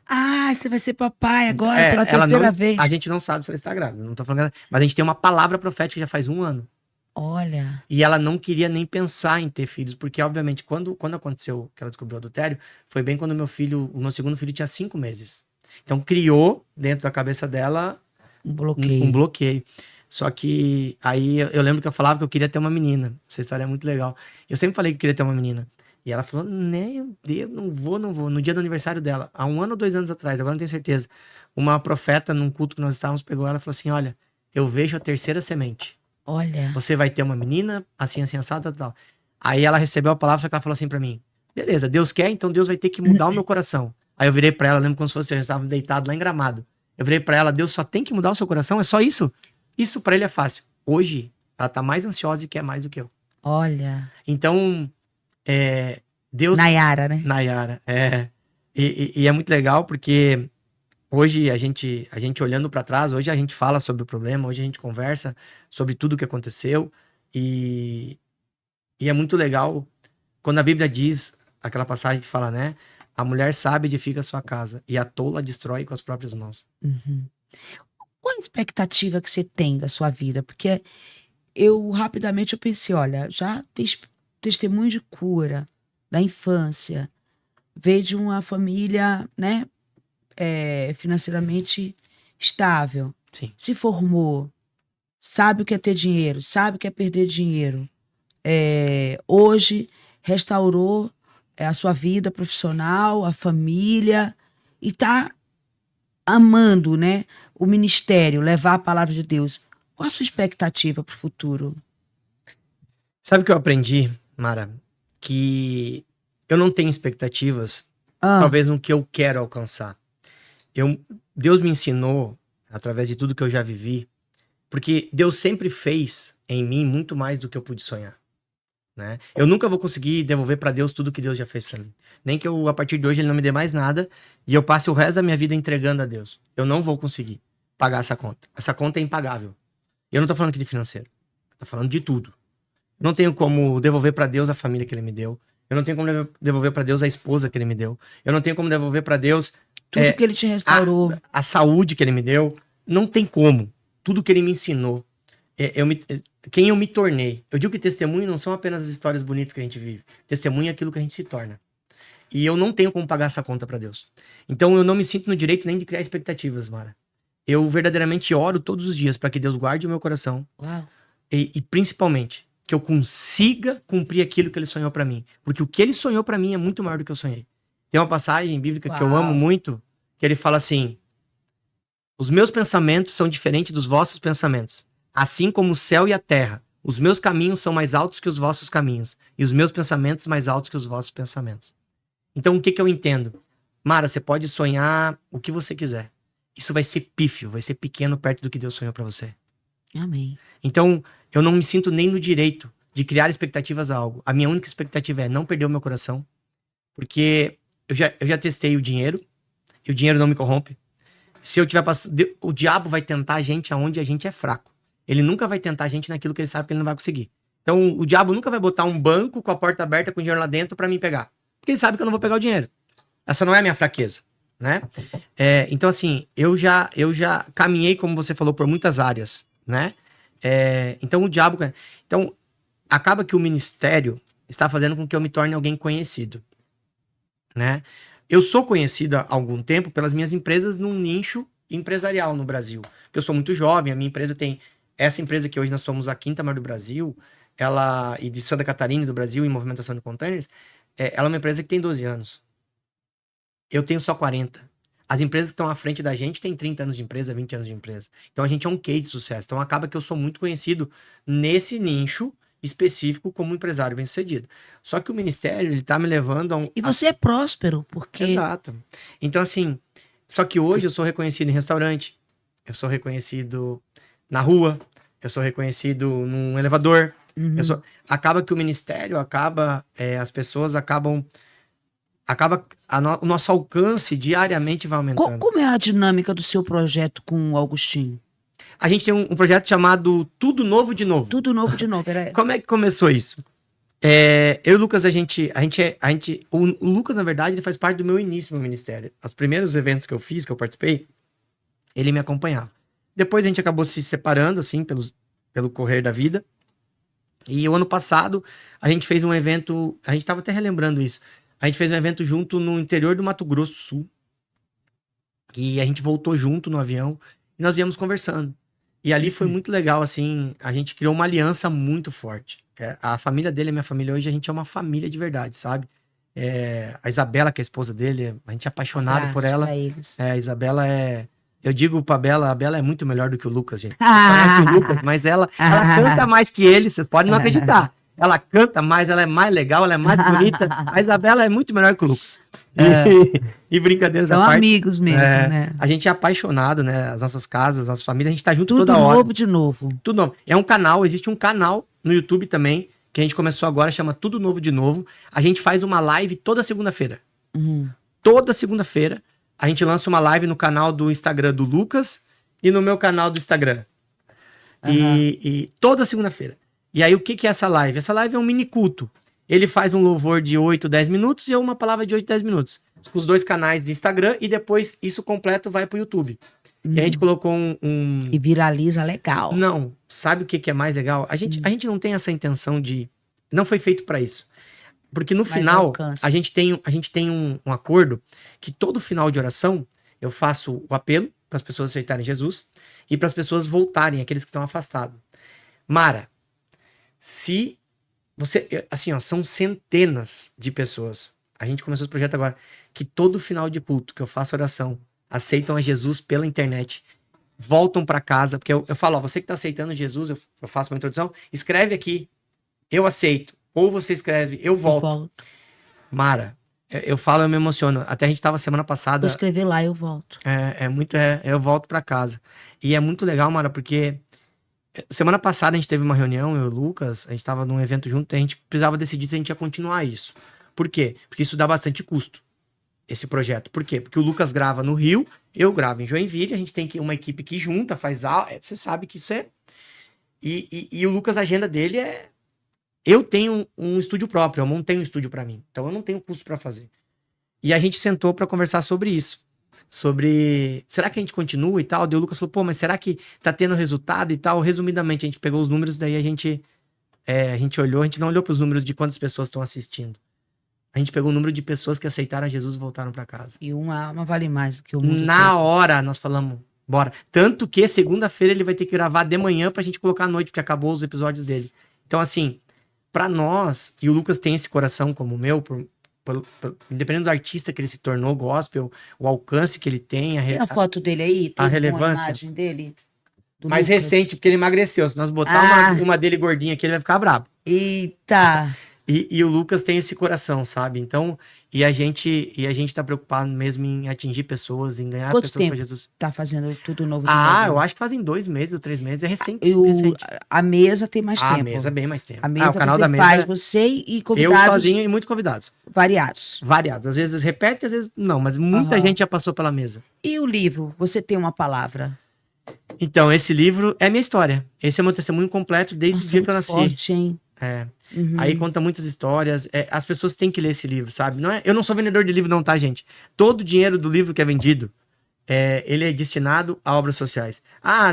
A: Ah, você vai ser papai agora pela
B: Ela não,
A: terceira vez.
B: a gente não sabe se ela está grávida, não tô falando, mas a gente tem uma palavra profética já faz 1 ano.
A: Olha.
B: E ela não queria nem pensar em ter filhos, porque obviamente quando aconteceu que ela descobriu o adultério, foi bem quando o meu segundo filho tinha 5 meses. Então criou dentro da cabeça dela
A: Um
B: um
A: bloqueio.
B: bloqueio. Só que aí eu lembro que eu falava que eu queria ter uma menina. Essa história é muito legal. Eu sempre falei que eu queria ter uma menina. E ela falou, meu Deus, não vou, não vou. No dia do aniversário dela, há 1 ano ou 2 anos atrás, agora não tenho certeza. Uma profeta, num culto que nós estávamos, pegou ela e falou assim, olha, eu vejo a terceira semente.
A: Olha.
B: Você vai ter uma menina, assim, assim, assada, tal. Aí ela recebeu a palavra, só que ela falou assim pra mim, beleza, Deus quer, então Deus vai ter que mudar o meu coração. Aí eu virei pra ela, lembro como se fosse, eu estava deitado lá em Gramado. Eu virei pra ela, Deus só tem que mudar o seu coração? É só isso? Isso pra ele é fácil. Hoje, ela tá mais ansiosa e quer mais do que eu.
A: Olha.
B: Então, Deus...
A: Nayara, né?
B: Nayara, E é muito legal porque hoje a gente olhando pra trás, hoje a gente fala sobre o problema, hoje a gente conversa sobre tudo o que aconteceu e é muito legal quando a Bíblia diz, aquela passagem que fala, né? A mulher sábia edifica a sua casa e a tola destrói com as próprias mãos.
A: Uhum. Qual a expectativa que você tem da sua vida? Porque eu rapidamente eu pensei, olha, já testemunho de cura da infância, veio de uma família, né, financeiramente estável,
B: Sim.
A: se formou, sabe o que é ter dinheiro, sabe o que é perder dinheiro. Hoje restaurou a sua vida profissional, a família, e está amando, né, o ministério, levar a palavra de Deus. Qual a sua expectativa para o futuro?
B: Sabe o que eu aprendi, Mara? Que eu não tenho expectativas,
A: Ah,
B: talvez no que eu quero alcançar. Eu, Deus me ensinou, através de tudo que eu já vivi, porque Deus sempre fez em mim muito mais do que eu pude sonhar, né? Eu nunca vou conseguir devolver para Deus tudo que Deus já fez para mim. Nem que eu, a partir de hoje, Ele não me dê mais nada e eu passe o resto da minha vida entregando a Deus. Eu não vou conseguir pagar essa conta. Essa conta é impagável. E eu não tô falando aqui de financeiro. Eu tô falando de tudo. Eu não tenho como devolver para Deus a família que Ele me deu. Eu não tenho como devolver para Deus a esposa que Ele me deu. Eu não tenho como devolver para Deus
A: tudo que ele te
B: a,
A: restaurou.
B: a saúde que Ele me deu. Não tem como. Tudo que Ele me ensinou. Quem eu me tornei. Eu digo que testemunho não são apenas as histórias bonitas que a gente vive. Testemunho é aquilo que a gente se torna. E eu não tenho como pagar essa conta para Deus. Então eu não me sinto no direito nem de criar expectativas, Mara. Eu verdadeiramente oro todos os dias para que Deus guarde o meu coração.
A: Uau.
B: E principalmente que eu consiga cumprir aquilo que Ele sonhou para mim. Porque o que Ele sonhou para mim é muito maior do que eu sonhei. Tem uma passagem bíblica que eu amo muito, que ele fala assim: os meus pensamentos são diferentes dos vossos pensamentos. Assim como o céu e a terra, os meus caminhos são mais altos que os vossos caminhos, e os meus pensamentos mais altos que os vossos pensamentos. Então, o que eu entendo? Mara, você pode sonhar o que você quiser. Isso vai ser pífio, vai ser pequeno perto do que Deus sonhou para você.
A: Amém.
B: Então, eu não me sinto nem no direito de criar expectativas a algo. A minha única expectativa é não perder o meu coração, porque eu já testei o dinheiro, e o dinheiro não me corrompe. Se eu tiver passando, o diabo vai tentar a gente aonde a gente é fraco. Ele nunca vai tentar a gente naquilo que ele sabe que ele não vai conseguir. Então, o diabo nunca vai botar um banco com a porta aberta com o dinheiro lá dentro para mim pegar. Porque ele sabe que eu não vou pegar o dinheiro. Essa não é a minha fraqueza, né? Então, assim, eu já caminhei, como você falou, por muitas áreas, né? Então, o diabo... Então, acaba que o ministério está fazendo com que eu me torne alguém conhecido, né? Eu sou conhecido há algum tempo pelas minhas empresas num nicho empresarial no Brasil. Porque eu sou muito jovem, a minha empresa tem... Essa empresa que hoje nós somos a quinta maior do Brasil, e de Santa Catarina do Brasil, em movimentação de containers, ela é uma empresa que tem 12 anos. Eu tenho só 40. As empresas que estão à frente da gente têm 30 anos de empresa, 20 anos de empresa. Então a gente é um case de sucesso. Então acaba que eu sou muito conhecido nesse nicho específico como empresário bem-sucedido. Só que o ministério, ele tá me levando a um...
A: E você é próspero, porque...
B: Exato. Então, assim, só que hoje eu sou reconhecido em restaurante, eu sou reconhecido na rua, eu sou reconhecido num elevador, acaba que o ministério, as pessoas acabam o nosso alcance diariamente vai aumentando.
A: Como é a dinâmica do seu projeto com o Augustinho?
B: A gente tem um projeto chamado Tudo Novo de Novo.
A: Tudo novo de novo.
B: Como é que começou isso? Eu e o Lucas, o Lucas, na verdade, ele faz parte do meu início no ministério. Os primeiros eventos que eu fiz, que eu participei, ele me acompanhava. Depois a gente acabou se separando, assim, pelo correr da vida. E o ano passado, a gente fez um evento, a gente estava até relembrando isso. A gente fez um evento junto no interior do Mato Grosso do Sul. E a gente voltou junto no avião e nós íamos conversando. E ali foi muito legal, assim, a gente criou uma aliança muito forte. A família dele, a minha família hoje, a gente é uma família de verdade, sabe? A Isabela, que é a esposa dele, a gente é apaixonado por ela. A Isabela eu digo pra Bela, a Bela é muito melhor do que o Lucas, gente. Você conhece o Lucas, mas ela canta mais que ele, vocês podem não acreditar. Ela canta mais, ela é mais legal, ela é mais bonita. A Isabela é muito melhor que o Lucas. E brincadeiras à parte.
A: São amigos mesmo, né?
B: A gente é apaixonado, né? As nossas casas, as nossas famílias, a gente tá junto toda hora.
A: Tudo novo de novo.
B: Tudo novo. É um canal, existe um canal no YouTube também, que a gente começou agora, chama Tudo Novo de Novo. A gente faz uma live toda segunda-feira. Toda segunda-feira, a gente lança uma live no canal do Instagram do Lucas e no meu canal do Instagram. E toda segunda-feira. E aí, o que é essa live? Essa live é um mini culto. Ele faz um louvor de 8, 10 minutos e eu uma palavra de 8, 10 minutos. Os dois canais do Instagram e depois isso completo vai pro YouTube. E a gente colocou
A: E viraliza legal.
B: Não, sabe o que é mais legal? A gente não tem essa intenção de... Não foi feito para isso. Porque no
A: Mas
B: final,
A: alcança.
B: a gente tem um acordo que todo final de oração eu faço o apelo para as pessoas aceitarem Jesus e para as pessoas voltarem, aqueles que estão afastados. Mara, se você... Assim, ó, são centenas de pessoas. A gente começou esse projeto agora. Que todo final de culto que eu faço oração, aceitam a Jesus pela internet, voltam para casa, porque eu falo, ó, você que tá aceitando Jesus, eu faço uma introdução, escreve aqui, eu aceito. Ou você escreve, eu volto. Mara, eu falo, eu me emociono. Até a gente tava semana passada...
A: Vou escrever lá, eu volto.
B: Eu volto para casa. E é muito legal, Mara, porque semana passada a gente teve uma reunião, eu e o Lucas, a gente tava num evento junto, e a gente precisava decidir se a gente ia continuar isso. Por quê? Porque isso dá bastante custo, esse projeto. Por quê? Porque o Lucas grava no Rio, eu gravo em Joinville, a gente tem uma equipe que junta, faz aula, você sabe que isso é... E o Lucas, a agenda dele é... Eu tenho um estúdio próprio, eu montei um estúdio para mim, então eu não tenho custo para fazer. E a gente sentou para conversar sobre isso. Sobre, será que a gente continua e tal? Daí o Lucas falou, pô, mas será que tá tendo resultado e tal? Resumidamente, a gente pegou os números, daí a gente olhou, a gente não olhou para os números de quantas pessoas estão assistindo. A gente pegou o número de pessoas que aceitaram Jesus e voltaram para casa.
A: E uma alma vale mais do que o mundo
B: Na
A: todo.
B: hora, nós falamos, bora. Tanto que segunda-feira ele vai ter que gravar de manhã pra gente colocar à noite, porque acabou os episódios dele. Então, assim, pra nós, e o Lucas tem esse coração como o meu, independente do artista que ele se tornou, gospel, o alcance que ele tem,
A: Tem a foto dele aí? Tem
B: a relevância.
A: uma imagem dele?
B: Mais
A: Lucas?
B: recente, porque ele emagreceu. Se nós botar uma dele gordinha aqui, ele vai ficar brabo.
A: Eita!
B: E o Lucas tem esse coração, sabe? Então, e a gente tá preocupado mesmo em atingir pessoas, em ganhar
A: Quanto
B: pessoas
A: tempo
B: para Jesus.
A: tá fazendo tudo novo de novo?
B: Eu acho que fazem 2 meses ou 3 meses. É recente.
A: E
B: recente.
A: a mesa tem mais tempo.
B: A mesa bem mais tempo.
A: A mesa
B: o canal da
A: você
B: mesa
A: faz você e convidados
B: eu sozinho e muitos convidados.
A: variados.
B: Variados. Às vezes repete, às vezes não. Mas muita gente já passou pela mesa.
A: E o livro? Você tem uma palavra?
B: Então, esse livro é minha história. Esse é meu testemunho completo desde o dia que eu nasci.
A: Forte, hein?
B: Aí conta muitas histórias. As pessoas têm que ler esse livro, sabe? Eu não sou vendedor de livro não, tá, gente? Todo o dinheiro do livro que é vendido, ele é destinado a obras sociais.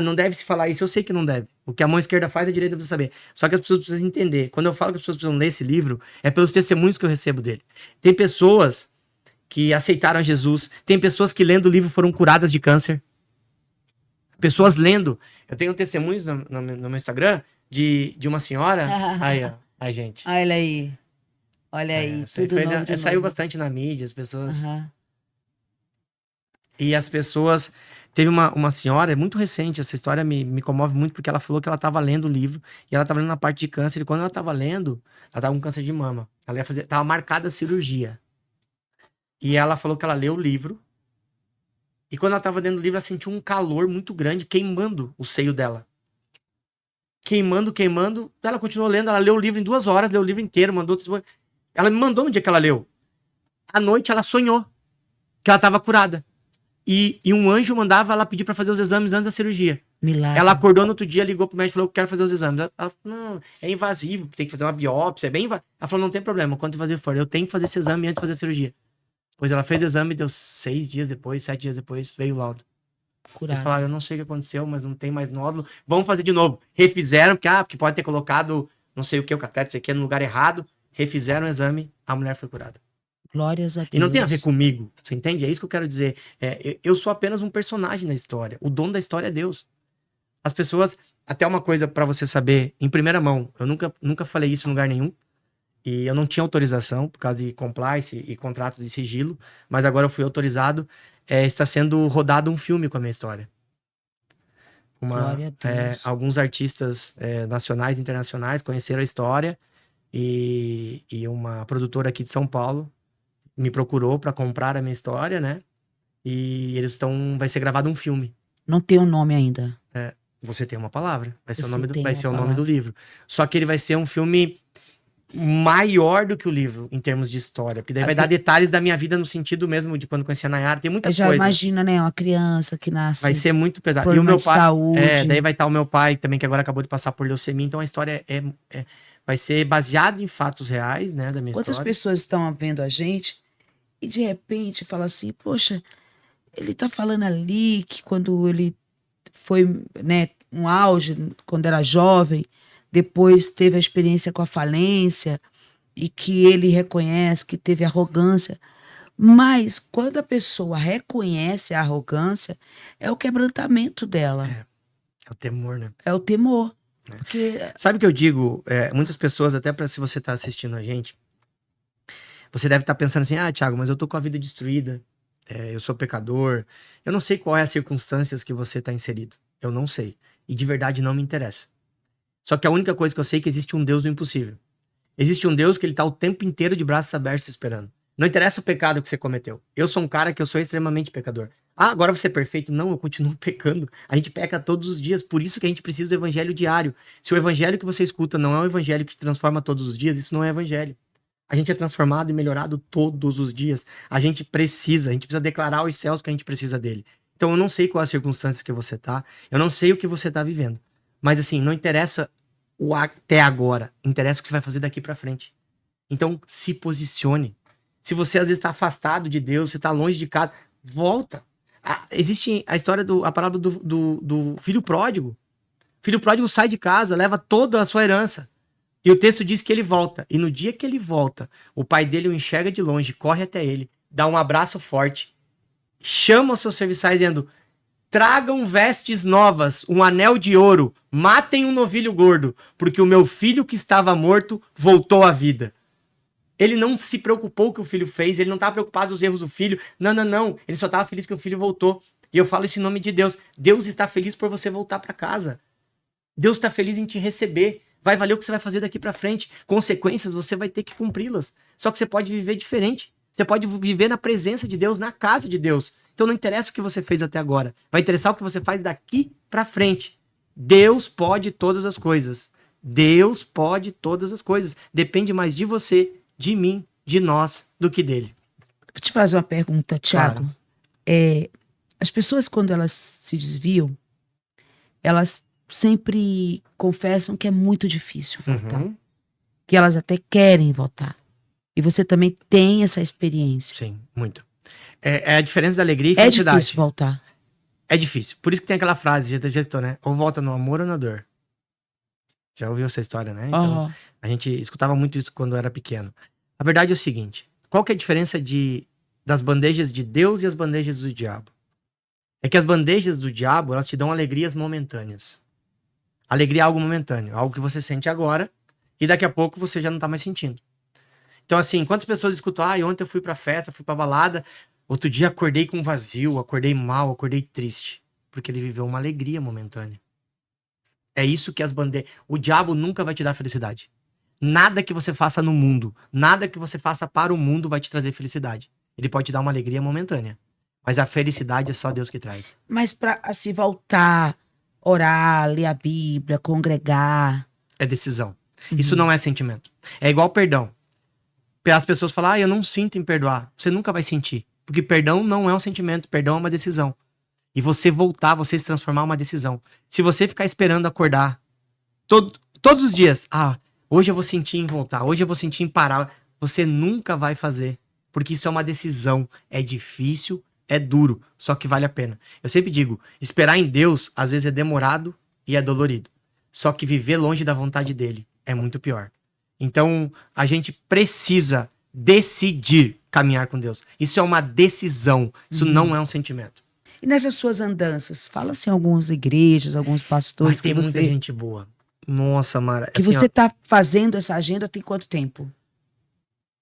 B: Não deve se falar isso. Eu sei que não deve. O que a mão esquerda faz, a direita precisa saber. Só que as pessoas precisam entender. Quando eu falo que as pessoas precisam ler esse livro, é pelos testemunhos que eu recebo dele. Tem pessoas que aceitaram Jesus. Tem pessoas que lendo o livro foram curadas de câncer. Pessoas lendo. Eu tenho testemunhos no meu Instagram de uma senhora. Aí, ó. Ai, gente.
A: Olha aí. Olha aí. Tudo novo
B: saiu bastante na mídia, as pessoas.
A: Uhum.
B: E as pessoas. Teve uma senhora, é muito recente, essa história me comove muito, porque ela falou que ela estava lendo o livro, e ela estava lendo na parte de câncer, e quando ela estava lendo, ela estava com câncer de mama. Ela ia fazer. Tava marcada a cirurgia. E ela falou que ela leu o livro. E quando ela estava dentro do livro, ela sentiu um calor muito grande queimando o seio dela. Queimando. Ela continuou lendo, ela leu o livro em 2 horas, leu o livro inteiro, mandou... Ela me mandou no dia que ela leu. À noite, ela sonhou que ela estava curada. E um anjo mandava ela pedir para fazer os exames antes da cirurgia.
A: Milagre.
B: Ela acordou no outro dia, ligou pro médico e falou que quero fazer os exames. Ela falou, não, é invasivo, tem que fazer uma biópsia, é bem invasivo. Ela falou, não tem problema, quanto invasivo for, eu tenho que fazer esse exame antes de fazer a cirurgia. Pois ela fez o exame, deu 6 dias depois, 7 dias depois, veio o laudo.
A: Curado.
B: Eles falaram, eu não sei o que aconteceu, mas não tem mais nódulo. Vamos fazer de novo. Refizeram, porque pode ter colocado não sei o que, o catéter, não sei o que, no lugar errado. Refizeram o exame, a mulher foi curada.
A: Glórias a Deus.
B: E não tem a ver comigo, você entende? É isso que eu quero dizer. Eu sou apenas um personagem na história. O dono da história é Deus. As pessoas... Até uma coisa pra você saber, em primeira mão, eu nunca falei isso em lugar nenhum. E eu não tinha autorização, por causa de compliance e contrato de sigilo. Mas agora eu fui autorizado. Está sendo rodado um filme com a minha história.
A: Glória a Deus.
B: Alguns artistas nacionais e internacionais conheceram a história. E uma produtora aqui de São Paulo me procurou para comprar a minha história, né? E vai ser gravado um filme.
A: Não tem o nome ainda.
B: Você tem uma palavra. Vai ser
A: Você
B: o nome do livro. Só que ele vai ser um filme maior do que o livro, em termos de história. Porque daí vai dar detalhes da minha vida no sentido mesmo de quando conheci a Nayara. Tem muita coisa.
A: Já imagina, né? Uma criança que nasce.
B: Vai ser muito pesado. E o meu pai. Saúde. Daí vai estar o meu pai também, que agora acabou de passar por leucemia. Então a história vai ser baseada em fatos reais, né? Da minha
A: Quantas
B: história.
A: pessoas estão vendo a gente e de repente fala assim, poxa, ele tá falando ali que quando ele foi, né, um auge, quando era jovem, depois teve a experiência com a falência e que ele reconhece que teve arrogância. Mas quando a pessoa reconhece a arrogância, é o quebrantamento dela,
B: É o temor, né?
A: é o temor.
B: É.
A: Porque
B: Sabe o que eu digo? Muitas pessoas, até para se você tá assistindo a gente, você deve estar pensando assim, Thiago, mas eu tô com a vida destruída, eu sou pecador, eu não sei qual é as circunstâncias que você tá inserido, eu não sei, e de verdade não me interessa. Só que a única coisa que eu sei é que existe um Deus do impossível. Existe um Deus que ele tá o tempo inteiro de braços abertos esperando. Não interessa o pecado que você cometeu. Eu sou um cara que eu sou extremamente pecador. Agora você é perfeito? Não, eu continuo pecando. A gente peca todos os dias, por isso que a gente precisa do evangelho diário. Se o evangelho que você escuta não é o evangelho que te transforma todos os dias, isso não é evangelho. A gente é transformado e melhorado todos os dias. A gente precisa declarar aos céus que a gente precisa dele. Então eu não sei quais as circunstâncias que você tá, eu não sei o que você tá vivendo. Mas assim, não interessa o até agora, interessa o que você vai fazer daqui pra frente. Então se posicione. Se você às vezes está afastado de Deus, você está longe de casa, volta. Existe a parábola do filho pródigo. O filho pródigo sai de casa, leva toda a sua herança. E o texto diz que ele volta. E no dia que ele volta, o pai dele o enxerga de longe, corre até ele, dá um abraço forte, chama os seus serviçais dizendo: tragam vestes novas, um anel de ouro, matem um novilho gordo, porque o meu filho que estava morto voltou à vida. Ele não se preocupou com o que o filho fez, ele não estava preocupado com os erros do filho. Não. Ele só estava feliz que o filho voltou. E eu falo isso em nome de Deus. Deus está feliz por você voltar para casa. Deus está feliz em te receber. Vai valer o que você vai fazer daqui para frente. Consequências, você vai ter que cumpri-las. Só que você pode viver diferente. Você pode viver na presença de Deus, na casa de Deus. Então não interessa o que você fez até agora. Vai interessar o que você faz daqui para frente. Deus pode todas as coisas. Deus pode todas as coisas. Depende mais de você, de mim, de nós, do que dele.
A: Vou te fazer uma pergunta, Thiago.
B: Claro.
A: As pessoas, quando elas se desviam, elas sempre confessam que é muito difícil voltar.
B: Uhum.
A: Que elas até querem voltar. E você também tem essa experiência.
B: Sim, muito. É a diferença da alegria e felicidade.
A: É difícil voltar.
B: É difícil. Por isso que tem aquela frase, já ditou, né? Ou volta no amor ou na dor. Já ouviu essa história, né? Então, a gente escutava muito isso quando era pequeno. A verdade é o seguinte: qual que é a diferença das bandejas de Deus e as bandejas do diabo? É que as bandejas do diabo, elas te dão alegrias momentâneas. Alegria é algo momentâneo, algo que você sente agora e daqui a pouco você já não tá mais sentindo. Então, assim, quantas pessoas escutam: ontem eu fui pra festa, fui pra balada, outro dia acordei com vazio, acordei mal, acordei triste. Porque ele viveu uma alegria momentânea. É isso que as bandejas... O diabo nunca vai te dar felicidade. Nada que você faça no mundo, nada que você faça para o mundo vai te trazer felicidade. Ele pode te dar uma alegria momentânea. Mas a felicidade é só Deus que traz. Mas
A: para se voltar, orar, ler a Bíblia, congregar...
B: É decisão. Isso não é sentimento. É igual perdão. As pessoas falam: eu não sinto em perdoar. Você nunca vai sentir. Porque perdão não é um sentimento, perdão é uma decisão. E você voltar, você se transformar é uma decisão. Se você ficar esperando acordar todos os dias, hoje eu vou sentir em voltar, hoje eu vou sentir em parar, você nunca vai fazer. Porque isso é uma decisão. É difícil, é duro, só que vale a pena. Eu sempre digo, esperar em Deus, às vezes é demorado e é dolorido. Só que viver longe da vontade dele é muito pior. Então, a gente precisa decidir caminhar com Deus. Isso é uma decisão, isso não é um sentimento.
A: E nessas suas andanças, fala-se em algumas igrejas, alguns pastores...
B: Mas tem muita gente boa. Nossa, Mara.
A: Que assim, você tá fazendo essa agenda tem quanto tempo?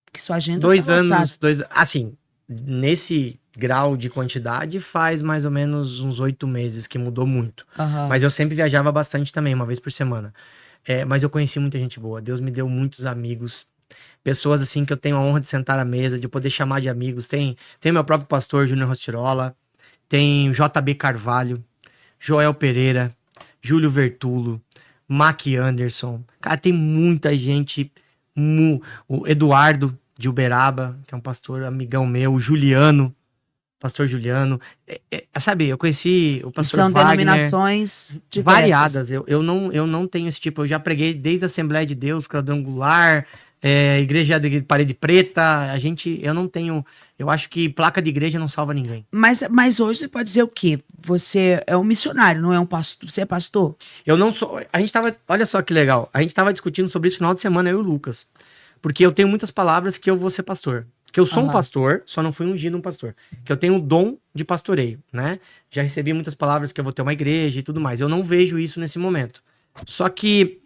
A: Porque sua agenda
B: 2 anos, assim, nesse grau de quantidade faz mais ou menos uns 8 meses que mudou muito. Mas eu sempre viajava bastante também, uma vez por semana. Mas eu conheci muita gente boa. Deus me deu muitos amigos. Pessoas assim que eu tenho a honra de sentar à mesa, de poder chamar de amigos. Tem meu próprio pastor, Júnior Rostirola. Tem JB Carvalho, Joel Pereira, Júlio Vertulo, Mac Anderson. Cara, tem muita gente. O Eduardo de Uberaba, que é um pastor amigão meu, o Juliano, pastor Juliano. Sabe, eu conheci o pastor
A: Wagner. São
B: denominações variadas. Eu não tenho esse tipo. Eu já preguei desde a Assembleia de Deus, Quadrangular, igreja de parede preta, eu não tenho, eu acho que placa de igreja não salva ninguém.
A: Mas hoje você pode dizer o quê? Você é um missionário, não é um pastor? Você é pastor?
B: Eu não sou, olha só que legal, a gente tava discutindo sobre isso no final de semana, eu e o Lucas, porque eu tenho muitas palavras que eu vou ser pastor. Que eu sou um pastor, só não fui ungido um pastor. Que eu tenho o dom de pastoreio, né? Já recebi muitas palavras que eu vou ter uma igreja e tudo mais. Eu não vejo isso nesse momento. Só que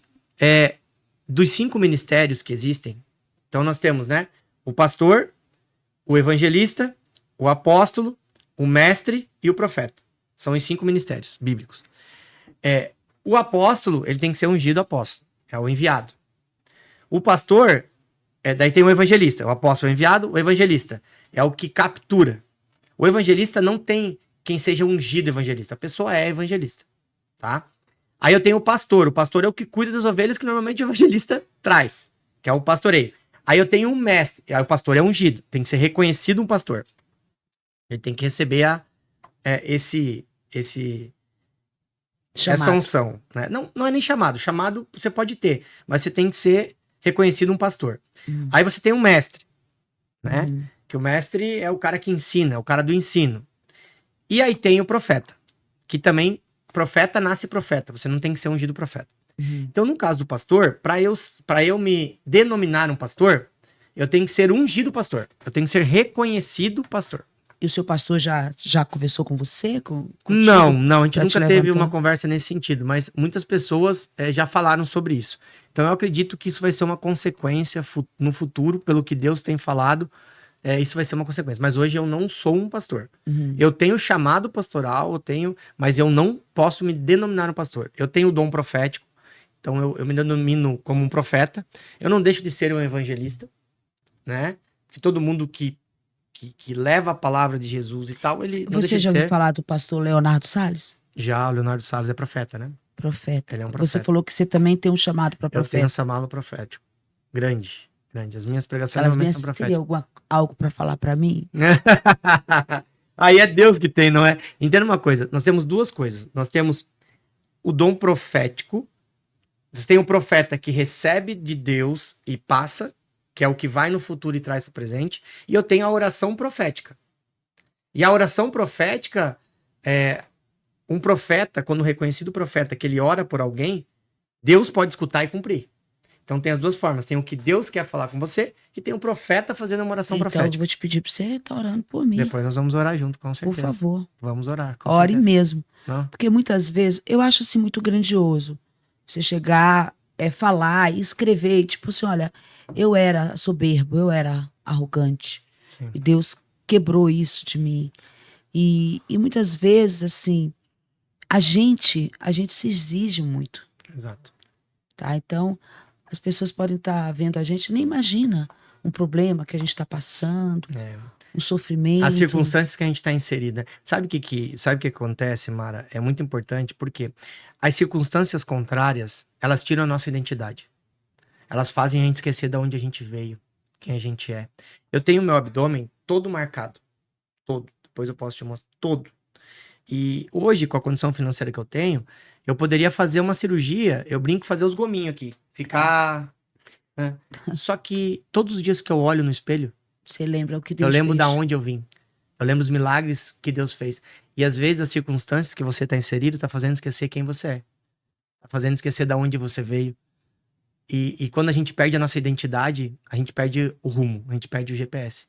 B: dos 5 ministérios que existem, então nós temos, né? O pastor, o evangelista, o apóstolo, o mestre e o profeta. São os 5 ministérios bíblicos. O apóstolo, ele tem que ser ungido apóstolo. É o enviado. O pastor, daí tem o evangelista. O apóstolo é o enviado, o evangelista é o que captura. O evangelista não tem quem seja ungido evangelista. A pessoa é evangelista, tá? Aí eu tenho o pastor. O pastor é o que cuida das ovelhas que normalmente o evangelista traz, que é o pastoreio. Aí eu tenho um mestre. Aí o pastor é ungido. Tem que ser reconhecido um pastor. Ele tem que receber essa unção. Né? Não é nem chamado. Chamado você pode ter, mas você tem que ser reconhecido um pastor. Aí você tem um mestre, né? Que o mestre é o cara que ensina, é o cara do ensino. E aí tem o profeta, que também, profeta nasce profeta, você não tem que ser ungido profeta. Então, no caso do pastor, para eu me denominar um pastor, eu tenho que ser ungido pastor, eu tenho que ser reconhecido pastor.
A: E o seu pastor já conversou com você?
B: Não, a gente nunca teve uma conversa nesse sentido, mas muitas pessoas já falaram sobre isso. Então eu acredito que isso vai ser uma consequência no futuro, pelo que Deus tem falado, isso vai ser uma consequência. Mas hoje eu não sou um pastor. Eu tenho chamado pastoral, mas eu não posso me denominar um pastor. Eu tenho o dom profético, então eu me denomino como um profeta. Eu não deixo de ser um evangelista, né? Porque todo mundo que leva a palavra de Jesus e tal, ele não
A: Você já ouviu falar do pastor Leonardo Salles?
B: Já, o Leonardo Salles é profeta, né?
A: Profeta.
B: Ele é um profeta.
A: Você falou que você também tem um chamado para profeta.
B: Eu tenho um chamado profético. Grande. As minhas pregações normalmente são proféticas.
A: Você teria algo para falar para mim?
B: Aí é Deus que tem, não é? Entenda uma coisa, nós temos 2 coisas. Nós temos o dom profético. Você tem o profeta que recebe de Deus e passa, que é o que vai no futuro e traz para o presente. E eu tenho a oração profética. E a oração profética, um profeta, quando reconhecido profeta, que ele ora por alguém, Deus pode escutar e cumprir. Então tem as 2 formas. Tem o que Deus quer falar com você e tem o profeta fazendo uma oração profética.
A: Então eu vou te pedir para você estar orando por mim.
B: Depois nós vamos orar junto, com certeza.
A: Por favor.
B: Vamos orar, com
A: Ore
B: certeza.
A: mesmo.
B: Não?
A: Porque muitas vezes, eu acho assim muito grandioso. Você chegar, falar e escrever, tipo assim, olha, eu era soberbo, eu era arrogante.
B: Sim.
A: E Deus quebrou isso de mim. E muitas vezes, assim, a gente se exige muito.
B: Exato.
A: Tá? Então, as pessoas podem estar vendo a gente, nem imagina um problema que a gente está passando, um sofrimento.
B: As circunstâncias que a gente está inserida. Sabe o que acontece, Mara? É muito importante porque as circunstâncias contrárias, elas tiram a nossa identidade. Elas fazem a gente esquecer de onde a gente veio, quem a gente é. Eu tenho meu abdômen todo marcado. Todo. Depois eu posso te mostrar. Todo. E hoje, com a condição financeira que eu tenho, eu poderia fazer uma cirurgia, eu brinco, fazer os gominhos aqui. Ficar... Né? Só que todos os dias que eu olho no espelho,
A: você lembra o que Deus
B: eu lembro
A: fez.
B: da onde eu vim. Eu lembro os milagres que Deus fez. E às vezes as circunstâncias que você está inserido tá fazendo esquecer quem você é. Tá fazendo esquecer da onde você veio. E quando a gente perde a nossa identidade, a gente perde o rumo, a gente perde o GPS.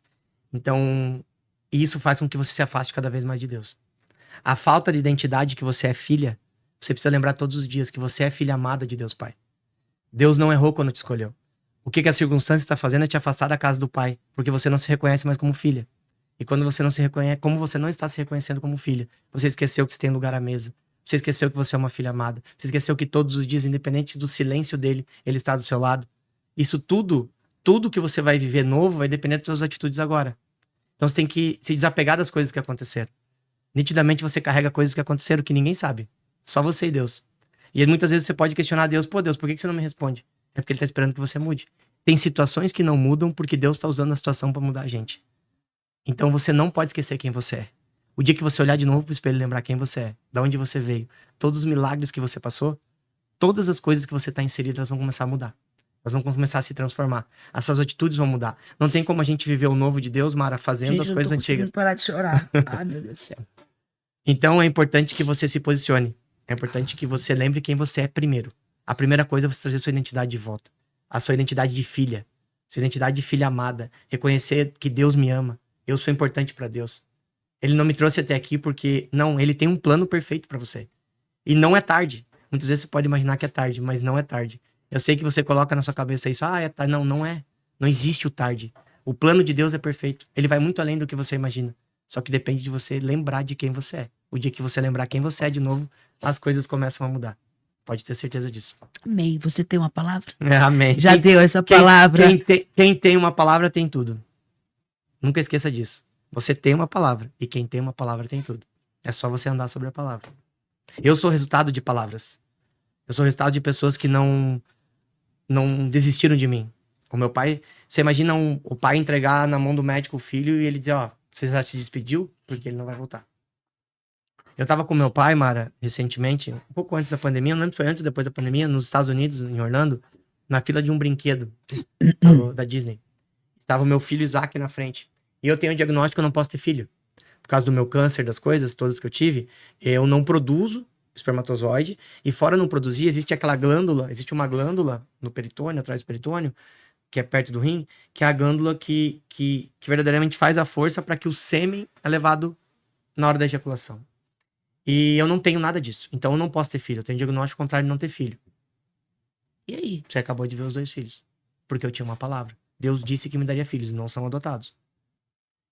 B: Então, isso faz com que você se afaste cada vez mais de Deus. A falta de identidade que você é filha, você precisa lembrar todos os dias que você é filha amada de Deus Pai. Deus não errou quando te escolheu. O que a circunstância está fazendo é te afastar da casa do Pai, porque você não se reconhece mais como filha. E quando você não se reconhece, como você não está se reconhecendo como filha, você esqueceu que você tem lugar à mesa. Você esqueceu que você é uma filha amada. Você esqueceu que todos os dias, independente do silêncio dele, ele está do seu lado. Isso tudo que você vai viver novo vai depender das suas atitudes agora. Então você tem que se desapegar das coisas que aconteceram. Nitidamente você carrega coisas que aconteceram que ninguém sabe. Só você e Deus. E muitas vezes você pode questionar Deus. Pô, Deus, por que você não me responde? É porque ele está esperando que você mude. Tem situações que não mudam porque Deus está usando a situação para mudar a gente. Então você não pode esquecer quem você é. O dia que você olhar de novo pro espelho e lembrar quem você é, da onde você veio, todos os milagres que você passou, todas as coisas que você está inserido, elas vão começar a mudar. Elas vão começar a se transformar. Essas atitudes vão mudar. Não tem como a gente viver o novo de Deus, Mara, fazendo
A: Gente,
B: as
A: eu não tô
B: coisas
A: conseguindo
B: antigas.
A: parar de chorar. Ai, meu Deus do céu.
B: Então é importante que você se posicione. É importante que você lembre quem você é primeiro. A primeira coisa é você trazer sua identidade de volta. A sua identidade de filha. Sua identidade de filha amada. Reconhecer que Deus me ama. Eu sou importante para Deus. Ele não me trouxe até aqui porque... Não, ele tem um plano perfeito para você. E não é tarde. Muitas vezes você pode imaginar que é tarde, mas não é tarde. Eu sei que você coloca na sua cabeça isso. Ah, é tarde. Não, não é. Não existe o tarde. O plano de Deus é perfeito. Ele vai muito além do que você imagina. Só que depende de você lembrar de quem você é. O dia que você lembrar quem você é de novo, as coisas começam a mudar. Pode ter certeza disso.
A: Amém. Você tem uma palavra?
B: Amém.
A: Já deu essa palavra.
B: Quem tem uma palavra tem tudo. Nunca esqueça disso. Você tem uma palavra. E quem tem uma palavra tem tudo. É só você andar sobre a palavra. Eu sou resultado de palavras. Eu sou resultado de pessoas que não desistiram de mim. O meu pai... Você imagina o pai entregar na mão do médico o filho e ele dizer, ó, você já se despediu? Porque ele não vai voltar. Eu tava com meu pai, Mara, recentemente, um pouco antes da pandemia, não lembro se foi antes ou depois da pandemia, nos Estados Unidos, em Orlando, na fila de um brinquedo da Disney. Estava o meu filho Isaac na frente. E eu tenho um diagnóstico que eu não posso ter filho. Por causa do meu câncer, das coisas todas que eu tive, eu não produzo espermatozoide. E fora não produzir, existe uma glândula no peritônio, atrás do peritônio, que é perto do rim, que é a glândula que verdadeiramente faz a força para que o sêmen é levado na hora da ejaculação. E eu não tenho nada disso. Então eu não posso ter filho. Eu tenho diagnóstico contrário de não ter filho.
A: E aí?
B: Você acabou de ver os 2 filhos. Porque eu tinha uma palavra. Deus disse que me daria filhos e não são adotados.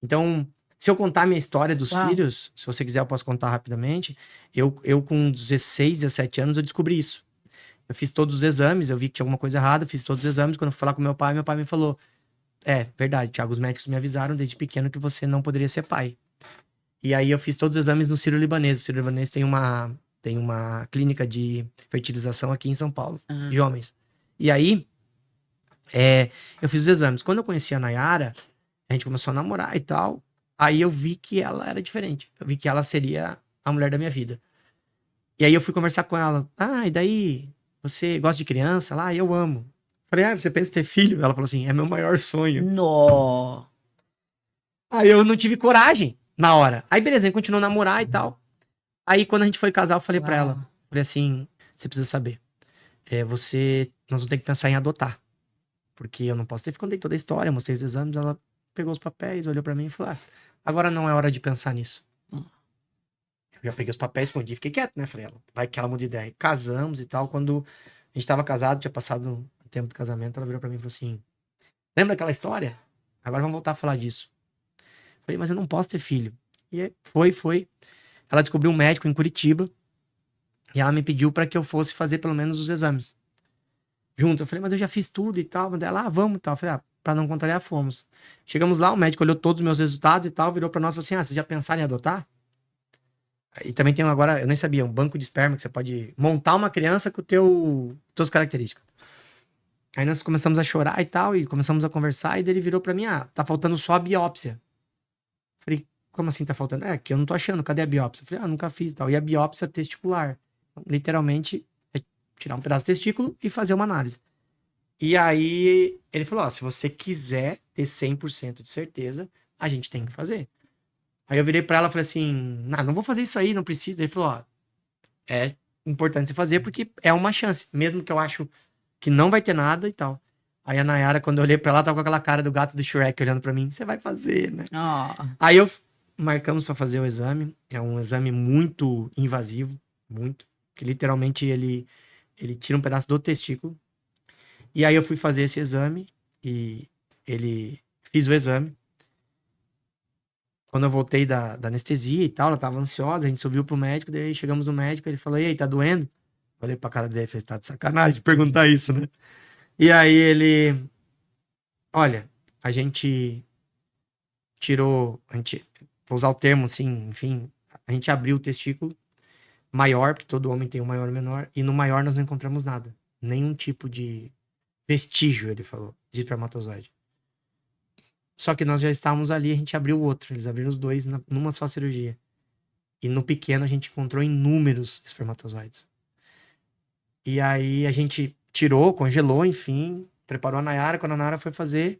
B: Então, se eu contar a minha história dos filhos, se você quiser eu posso contar rapidamente. Eu com 16, 17 anos eu descobri isso. Eu fiz todos os exames, eu vi que tinha alguma coisa errada, fiz todos os exames. Quando eu fui falar com meu pai me falou, verdade, Thiago, os médicos me avisaram desde pequeno que você não poderia ser pai. E aí eu fiz todos os exames no Sírio-Libanês. O Sírio-Libanês tem uma clínica de fertilização aqui em São Paulo, de homens. E aí, eu fiz os exames. Quando eu conheci a Nayara, a gente começou a namorar e tal. Aí eu vi que ela era diferente. Eu vi que ela seria a mulher da minha vida. E aí eu fui conversar com ela. Ah, e daí? Você gosta de criança? Lá, eu amo. Falei, você pensa em ter filho? Ela falou assim, é meu maior sonho.
A: Nó.
B: Aí eu não tive coragem na hora. Aí beleza, a gente continuou a namorar e tal. Aí quando a gente foi casar, eu falei pra ela. Falei assim, você precisa saber. Nós vamos ter que pensar em adotar. Porque eu não posso ter. Contei toda a história, mostrei os exames, ela pegou os papéis, olhou pra mim e falou, agora não é hora de pensar nisso. Eu já peguei os papéis, escondi, fiquei quieto, né? Falei, vai que ela muda de ideia. Casamos e tal, quando a gente tava casado, tinha passado um tempo de casamento, ela virou pra mim e falou assim, lembra daquela história? Agora vamos voltar a falar disso. Falei, mas eu não posso ter filho. E aí, foi. Ela descobriu um médico em Curitiba e ela me pediu pra que eu fosse fazer pelo menos os exames. Junto. Eu falei, mas eu já fiz tudo e tal. Mas ela, vamos e tal. Eu falei, pra não contrariar, fomos. Chegamos lá, o médico olhou todos os meus resultados e tal, virou pra nós e falou assim, vocês já pensaram em adotar? E também tem agora, eu nem sabia, um banco de esperma que você pode montar uma criança com teus características. Aí nós começamos a chorar e tal, e começamos a conversar, e daí ele virou pra mim, tá faltando só a biópsia. Falei, como assim tá faltando? Que eu não tô achando, cadê a biópsia? Falei, nunca fiz e tal. E a biópsia testicular. Literalmente, é tirar um pedaço do testículo e fazer uma análise. E aí, ele falou, se você quiser ter 100% de certeza, a gente tem que fazer. Aí eu virei pra ela e falei assim, não vou fazer isso aí, não precisa. Ele falou, é importante você fazer porque é uma chance, mesmo que eu acho que não vai ter nada e tal. Aí a Nayara, quando eu olhei pra ela, tava com aquela cara do gato do Shrek olhando pra mim, você vai fazer, né? Aí marcamos pra fazer o exame, é um exame muito invasivo, muito, que literalmente ele tira um pedaço do testículo. E aí eu fui fazer esse exame e fiz o exame. Quando eu voltei da anestesia e tal, ela tava ansiosa, a gente subiu pro médico, daí chegamos no médico, ele falou, e aí, tá doendo? Olhei pra cara dele e falei, tá de sacanagem de perguntar isso, né? E aí ele, olha, a gente vou usar o termo assim, enfim, a gente abriu o testículo maior, porque todo homem tem um maior e menor, e no maior nós não encontramos nada. Nenhum tipo de vestígio, ele falou, de espermatozoide. Só que nós já estávamos ali, a gente abriu o outro. Eles abriram os dois numa só cirurgia. E no pequeno a gente encontrou inúmeros espermatozoides. E aí a gente tirou, congelou, enfim, preparou a Nayara, quando a Nayara foi fazer,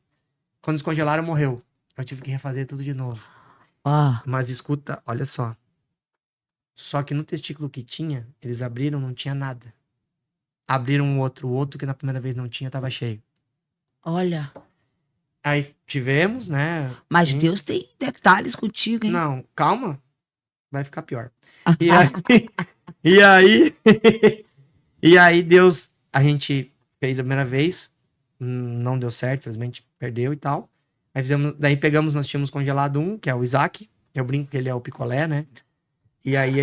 B: quando descongelaram, morreu. Eu tive que refazer tudo de novo.
A: Ó,
B: Mas escuta, olha só. Só que no testículo que tinha, eles abriram, não tinha nada. Abriram o outro que na primeira vez não tinha, tava cheio.
A: olha.
B: Aí tivemos, né?
A: Mas
B: Sim.
A: Deus tem detalhes contigo, hein?
B: Não, calma, vai ficar pior. E aí, e aí, e aí Deus, a gente fez a primeira vez, não deu certo, infelizmente perdeu e tal. Aí fizemos, daí pegamos, nós tínhamos congelado um, que é o Isaac. Eu brinco que ele é o picolé, né? E aí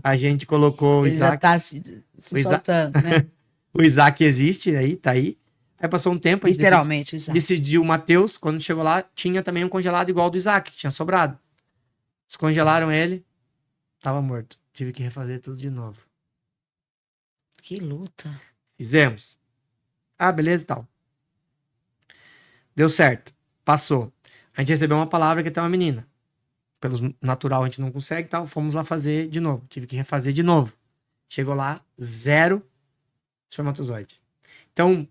B: a gente colocou o
A: Ele já
B: Isaac.
A: tá se
B: O Isaac,
A: soltando, né?
B: o Isaac existe aí, tá aí. Aí passou um tempo, a gente
A: Literalmente, Isaac.
B: decidiu o Matheus. Quando chegou lá, tinha também um congelado igual ao do Isaac, que tinha sobrado. Descongelaram ele, tava morto. Tive que refazer tudo de novo.
A: Que luta.
B: Fizemos. Ah, beleza e tal. Deu certo. Passou. A gente recebeu uma palavra que tem uma menina. Pelo natural a gente não consegue e tal. Fomos lá fazer de novo. Tive que refazer de novo. Chegou lá, 0 espermatozoide. Então,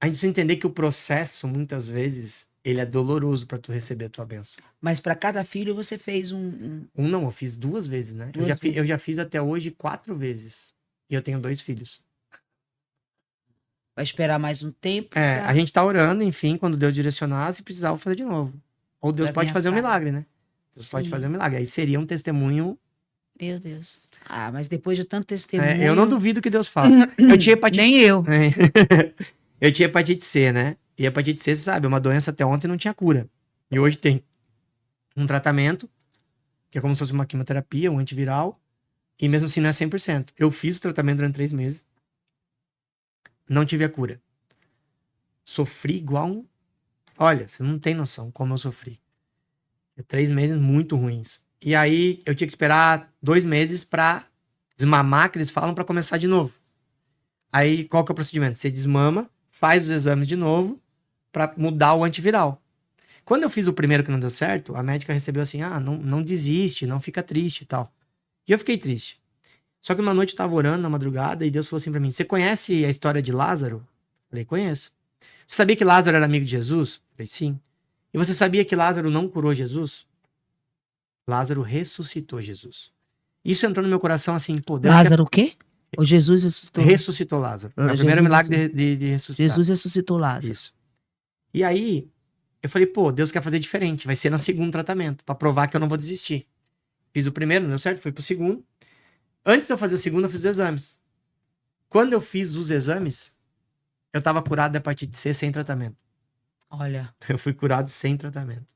B: a gente precisa entender que o processo, muitas vezes, ele é doloroso para tu receber a tua bênção.
A: Mas para cada filho você fez
B: Um não, eu fiz 2 vezes, né?
A: Duas vezes.
B: Eu já fiz até hoje 4 vezes. E eu tenho 2 filhos.
A: Vai esperar mais um tempo.
B: É,
A: pra-
B: a gente tá orando, enfim, quando Deus direcionar, se precisar, eu vou fazer de novo. Ou Deus
A: Pra
B: pode
A: vir
B: fazer um
A: assado.
B: milagre, né? Deus pode
A: Sim.
B: fazer um milagre. Aí seria um testemunho.
A: Meu Deus. Ah, mas depois de tanto testemunho.
B: Eu não duvido que Deus faça. Eu tinha hepatite
A: Nem eu.
B: Eu tinha hepatite C, né? E hepatite C, você sabe, é uma doença até ontem não tinha cura. E hoje tem um tratamento, que é como se fosse uma quimioterapia, um antiviral, e mesmo assim não é 100%. Eu fiz o tratamento durante 3 meses, não tive a cura. Sofri igual um... Olha, você não tem noção como eu sofri. 3 meses muito ruins. E aí eu tinha que esperar 2 meses pra desmamar, que eles falam, pra começar de novo. Aí qual que é o procedimento? Você desmama, faz os exames de novo pra mudar o antiviral. Quando eu fiz o primeiro que não deu certo, a médica recebeu assim, não desiste, não fica triste e tal. E eu fiquei triste. Só que uma noite eu tava orando na madrugada e Deus falou assim pra mim, você conhece a história de Lázaro? Eu falei, conheço. Você sabia que Lázaro era amigo de Jesus? Eu falei, sim. E você sabia que Lázaro não curou Jesus? Lázaro ressuscitou Jesus. Isso entrou no meu coração assim, pô, Deus
A: Lázaro o quê? O Jesus ressuscitou.
B: ressuscitou Lázaro. É o primeiro milagre de ressuscitar.
A: Jesus ressuscitou Lázaro.
B: Isso. E aí, eu falei, pô, Deus quer fazer diferente. Vai ser no segundo tratamento, pra provar que eu não vou desistir. Fiz o primeiro, não deu certo, fui pro segundo. Antes de eu fazer o segundo, eu fiz os exames. Quando eu fiz os exames, eu tava curado da hepatite C sem tratamento.
A: Olha.
B: Eu fui curado sem tratamento.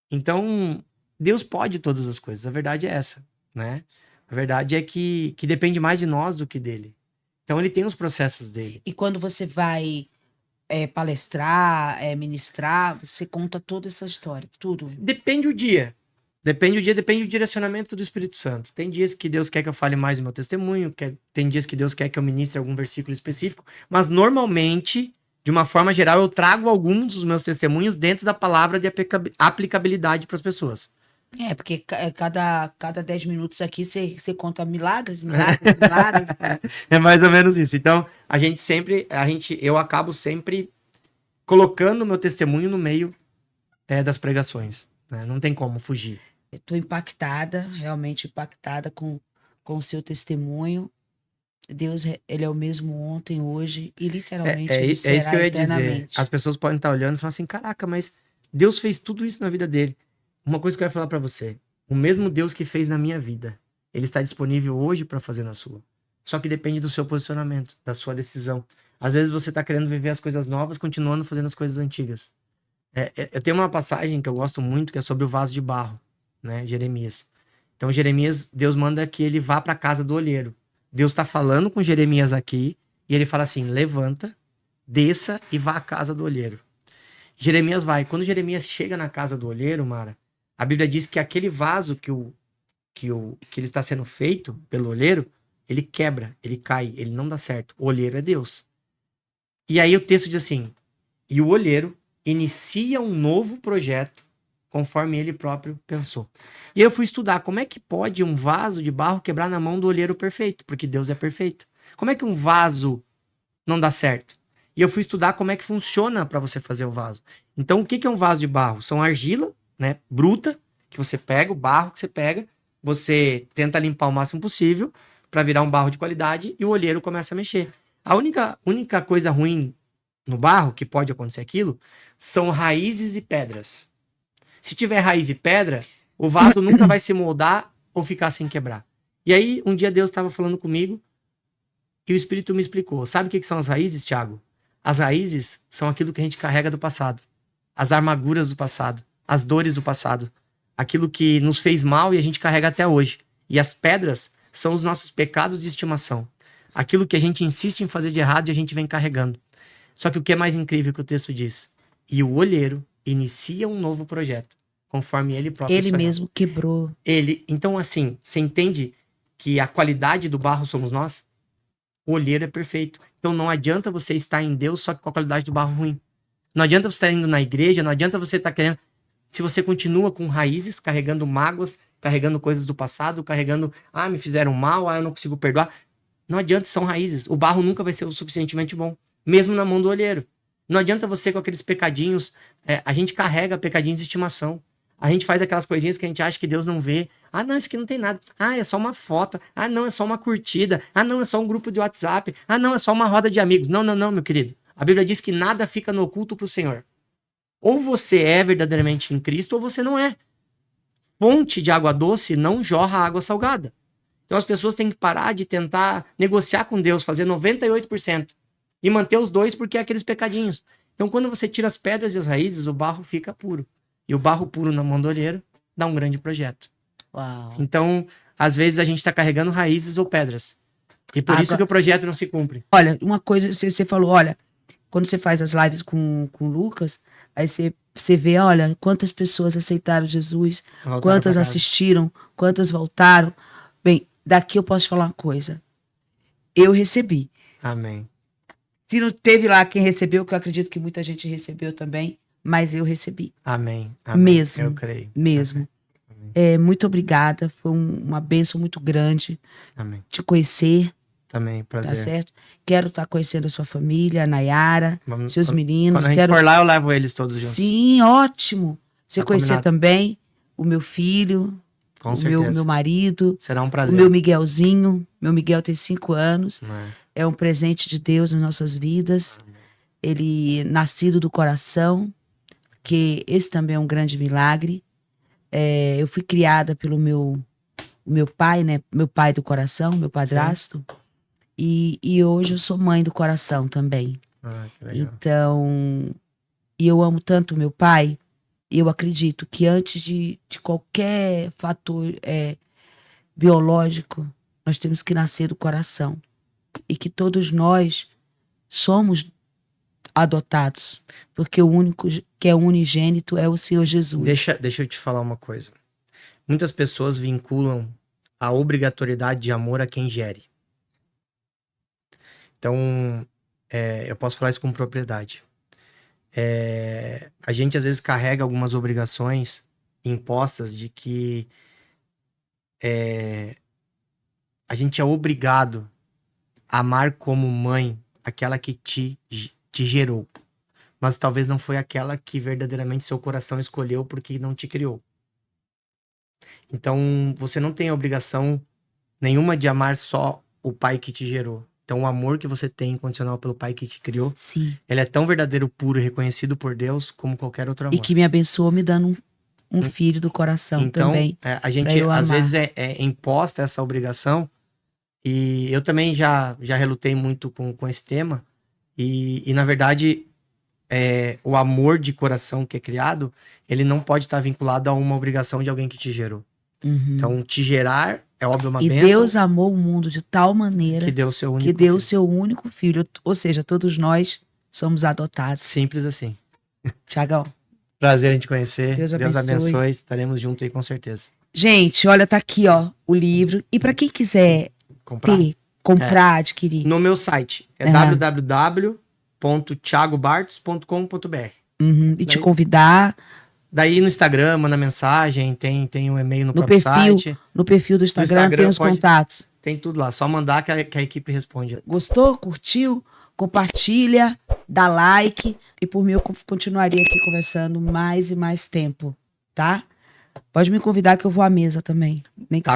B: Então, Deus pode todas as coisas. A verdade é essa, né? A verdade é que depende mais de nós do que dele. Então, ele tem os processos dele.
A: E quando você vai palestrar, ministrar, você conta toda essa história, tudo.
B: Depende o dia. Depende do direcionamento do Espírito Santo. Tem dias que Deus quer que eu fale mais o meu testemunho, tem dias que Deus quer que eu ministre algum versículo específico, mas normalmente, de uma forma geral, eu trago alguns dos meus testemunhos dentro da palavra de aplicabilidade para as pessoas.
A: Porque cada 10 minutos aqui você conta milagres, milagres, milagres.
B: É mais ou menos isso. Então, eu acabo sempre colocando o meu testemunho no meio das pregações. Né? Não tem como fugir.
A: Eu tô impactada, realmente impactada com o seu testemunho. Deus, ele é o mesmo ontem, hoje e literalmente ele será
B: isso que eu ia dizer.
A: eternamente.
B: As pessoas podem estar olhando e falar assim, caraca, mas Deus fez tudo isso na vida dele. Uma coisa que eu quero falar pra você. O mesmo Deus que fez na minha vida, ele está disponível hoje pra fazer na sua. Só que depende do seu posicionamento, da sua decisão. Às vezes você tá querendo viver as coisas novas, continuando fazendo as coisas antigas. Eu tenho uma passagem que eu gosto muito, que é sobre o vaso de barro, né? Jeremias. Então, Jeremias, Deus manda que ele vá pra casa do olheiro. Deus tá falando com Jeremias aqui, e ele fala assim, levanta, desça e vá à casa do olheiro. Jeremias vai. Quando Jeremias chega na casa do olheiro, Mara, a Bíblia diz que aquele vaso que ele está sendo feito pelo olheiro, ele quebra, ele cai, ele não dá certo. O olheiro é Deus. E aí o texto diz assim, e o olheiro inicia um novo projeto conforme ele próprio pensou. E eu fui estudar como é que pode um vaso de barro quebrar na mão do olheiro perfeito, porque Deus é perfeito. Como é que um vaso não dá certo? E eu fui estudar como é que funciona para você fazer o vaso. Então, o que que é um vaso de barro? São argila, né, bruta, que você pega, o barro que você pega, você tenta limpar o máximo possível para virar um barro de qualidade e o olheiro começa a mexer. A única coisa ruim no barro, que pode acontecer aquilo, são raízes e pedras. Se tiver raiz e pedra, o vaso nunca vai se moldar ou ficar sem quebrar. E aí, um dia Deus estava falando comigo e o Espírito me explicou. Sabe o que são as raízes, Thiago? As raízes são aquilo que a gente carrega do passado. As amarguras do passado. As dores do passado. Aquilo que nos fez mal e a gente carrega até hoje. E as pedras são os nossos pecados de estimação. Aquilo que a gente insiste em fazer de errado e a gente vem carregando. Só que o que é mais incrível que o texto diz? E o olheiro inicia um novo projeto, conforme ele próprio
A: Ele
B: sonhou.
A: mesmo quebrou.
B: Então, assim, você entende que a qualidade do barro somos nós? O olheiro é perfeito. Então não adianta você estar em Deus só com a qualidade do barro ruim. Não adianta você estar indo na igreja, não adianta você estar querendo... Se você continua com raízes, carregando mágoas, carregando coisas do passado, carregando, me fizeram mal, eu não consigo perdoar. Não adianta, são raízes. O barro nunca vai ser o suficientemente bom, mesmo na mão do olheiro. Não adianta você com aqueles pecadinhos, a gente carrega pecadinhos de estimação. A gente faz aquelas coisinhas que a gente acha que Deus não vê. Não, isso aqui não tem nada. É só uma foto. Não, é só uma curtida. Não, é só um grupo de WhatsApp. Não, é só uma roda de amigos. Não, meu querido. A Bíblia diz que nada fica no oculto para o Senhor. Ou você é verdadeiramente em Cristo, ou você não é. Fonte de água doce não jorra água salgada. Então as pessoas têm que parar de tentar negociar com Deus, fazer 98% e manter os 2% porque é aqueles pecadinhos. Então quando você tira as pedras e as raízes, o barro fica puro. E o barro puro na mão do olheiro dá um grande projeto.
A: Uau.
B: Então, às vezes a gente está carregando raízes ou pedras. E por isso que o projeto não se cumpre.
A: Olha, uma coisa, você falou, olha, quando você faz as lives com o Lucas, aí você vê, olha, quantas pessoas aceitaram Jesus, quantas assistiram, quantas voltaram. Bem, daqui eu posso falar uma coisa. Eu recebi.
B: Amém.
A: Se não teve lá quem recebeu, que eu acredito que muita gente recebeu também, mas eu recebi.
B: Amém.
A: Mesmo.
B: Eu creio.
A: Mesmo.
B: Amém.
A: Muito obrigada. Foi uma bênção muito grande.
B: Amém.
A: Te conhecer.
B: Também, prazer.
A: Tá certo? Quero estar conhecendo a sua família, a Nayara, seus meninos.
B: Quando a gente for lá, eu levo eles todos juntos.
A: Sim, ótimo. Você
B: Tá
A: conhecer
B: combinado.
A: também o meu filho,
B: Com
A: o
B: certeza.
A: meu marido,
B: Será um
A: o
B: prazer.
A: meu Miguelzinho. Meu Miguel tem 5 anos.
B: É.
A: É um presente de Deus nas nossas vidas. Ele nascido do coração, que esse também é um grande milagre. Eu fui criada pelo meu pai, né? Meu pai do coração, meu padrasto. E hoje eu sou mãe do coração também.
B: Que legal.
A: Então, e eu amo tanto meu pai, eu acredito que antes de qualquer fator biológico, nós temos que nascer do coração. E que todos nós somos adotados, porque o único que é unigênito é o Senhor Jesus.
B: Deixa eu te falar uma coisa. Muitas pessoas vinculam a obrigatoriedade de amor a quem gere. Então, eu posso falar isso com propriedade. A gente às vezes carrega algumas obrigações impostas de que a gente é obrigado a amar como mãe aquela que te gerou. Mas talvez não foi aquela que verdadeiramente seu coração escolheu porque não te criou. Então, você não tem a obrigação nenhuma de amar só o pai que te gerou. Então, o amor que você tem incondicional pelo pai que te criou,
A: Sim.
B: ele é tão verdadeiro, puro e reconhecido por Deus como qualquer outro amor.
A: E que me abençoou me dando um filho do coração também.
B: Então, a gente às vezes é imposta essa obrigação. E eu também já relutei muito com esse tema. E na verdade, o amor de coração que é criado, ele não pode estar vinculado a uma obrigação de alguém que te gerou.
A: Uhum.
B: Então, te gerar é óbvio uma
A: e
B: bênção.
A: Deus amou o mundo de tal maneira
B: que deu seu único
A: que deu
B: filho.
A: o seu único filho. Ou seja, todos nós somos adotados.
B: Simples assim.
A: Tiagão.
B: Prazer em te conhecer.
A: Deus
B: abençoe. Estaremos juntos aí com certeza.
A: Gente, olha, tá aqui, ó, o livro. E para quem quiser comprar, adquirir.
B: No meu site. www.thiagobartos.com.br.
A: E te convidar.
B: Daí no Instagram, manda mensagem, tem um e-mail no próprio site.
A: No perfil do Instagram tem os contatos.
B: Tem tudo lá, só mandar que a equipe responde.
A: Gostou? Curtiu? compartilha, dá like e por mim eu continuaria aqui conversando mais e mais tempo, tá? Pode me convidar que eu vou à mesa também. Nem que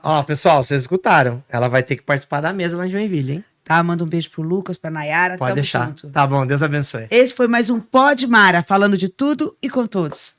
B: Ó, pessoal, vocês escutaram. Ela vai ter que participar da mesa lá em Joinville, hein?
A: Tá, manda um beijo pro Lucas, pra Nayara.
B: Pode
A: Tamo
B: deixar.
A: junto.
B: Tá bom, Deus abençoe.
A: Esse foi mais um Pod Mara, falando de tudo e com todos.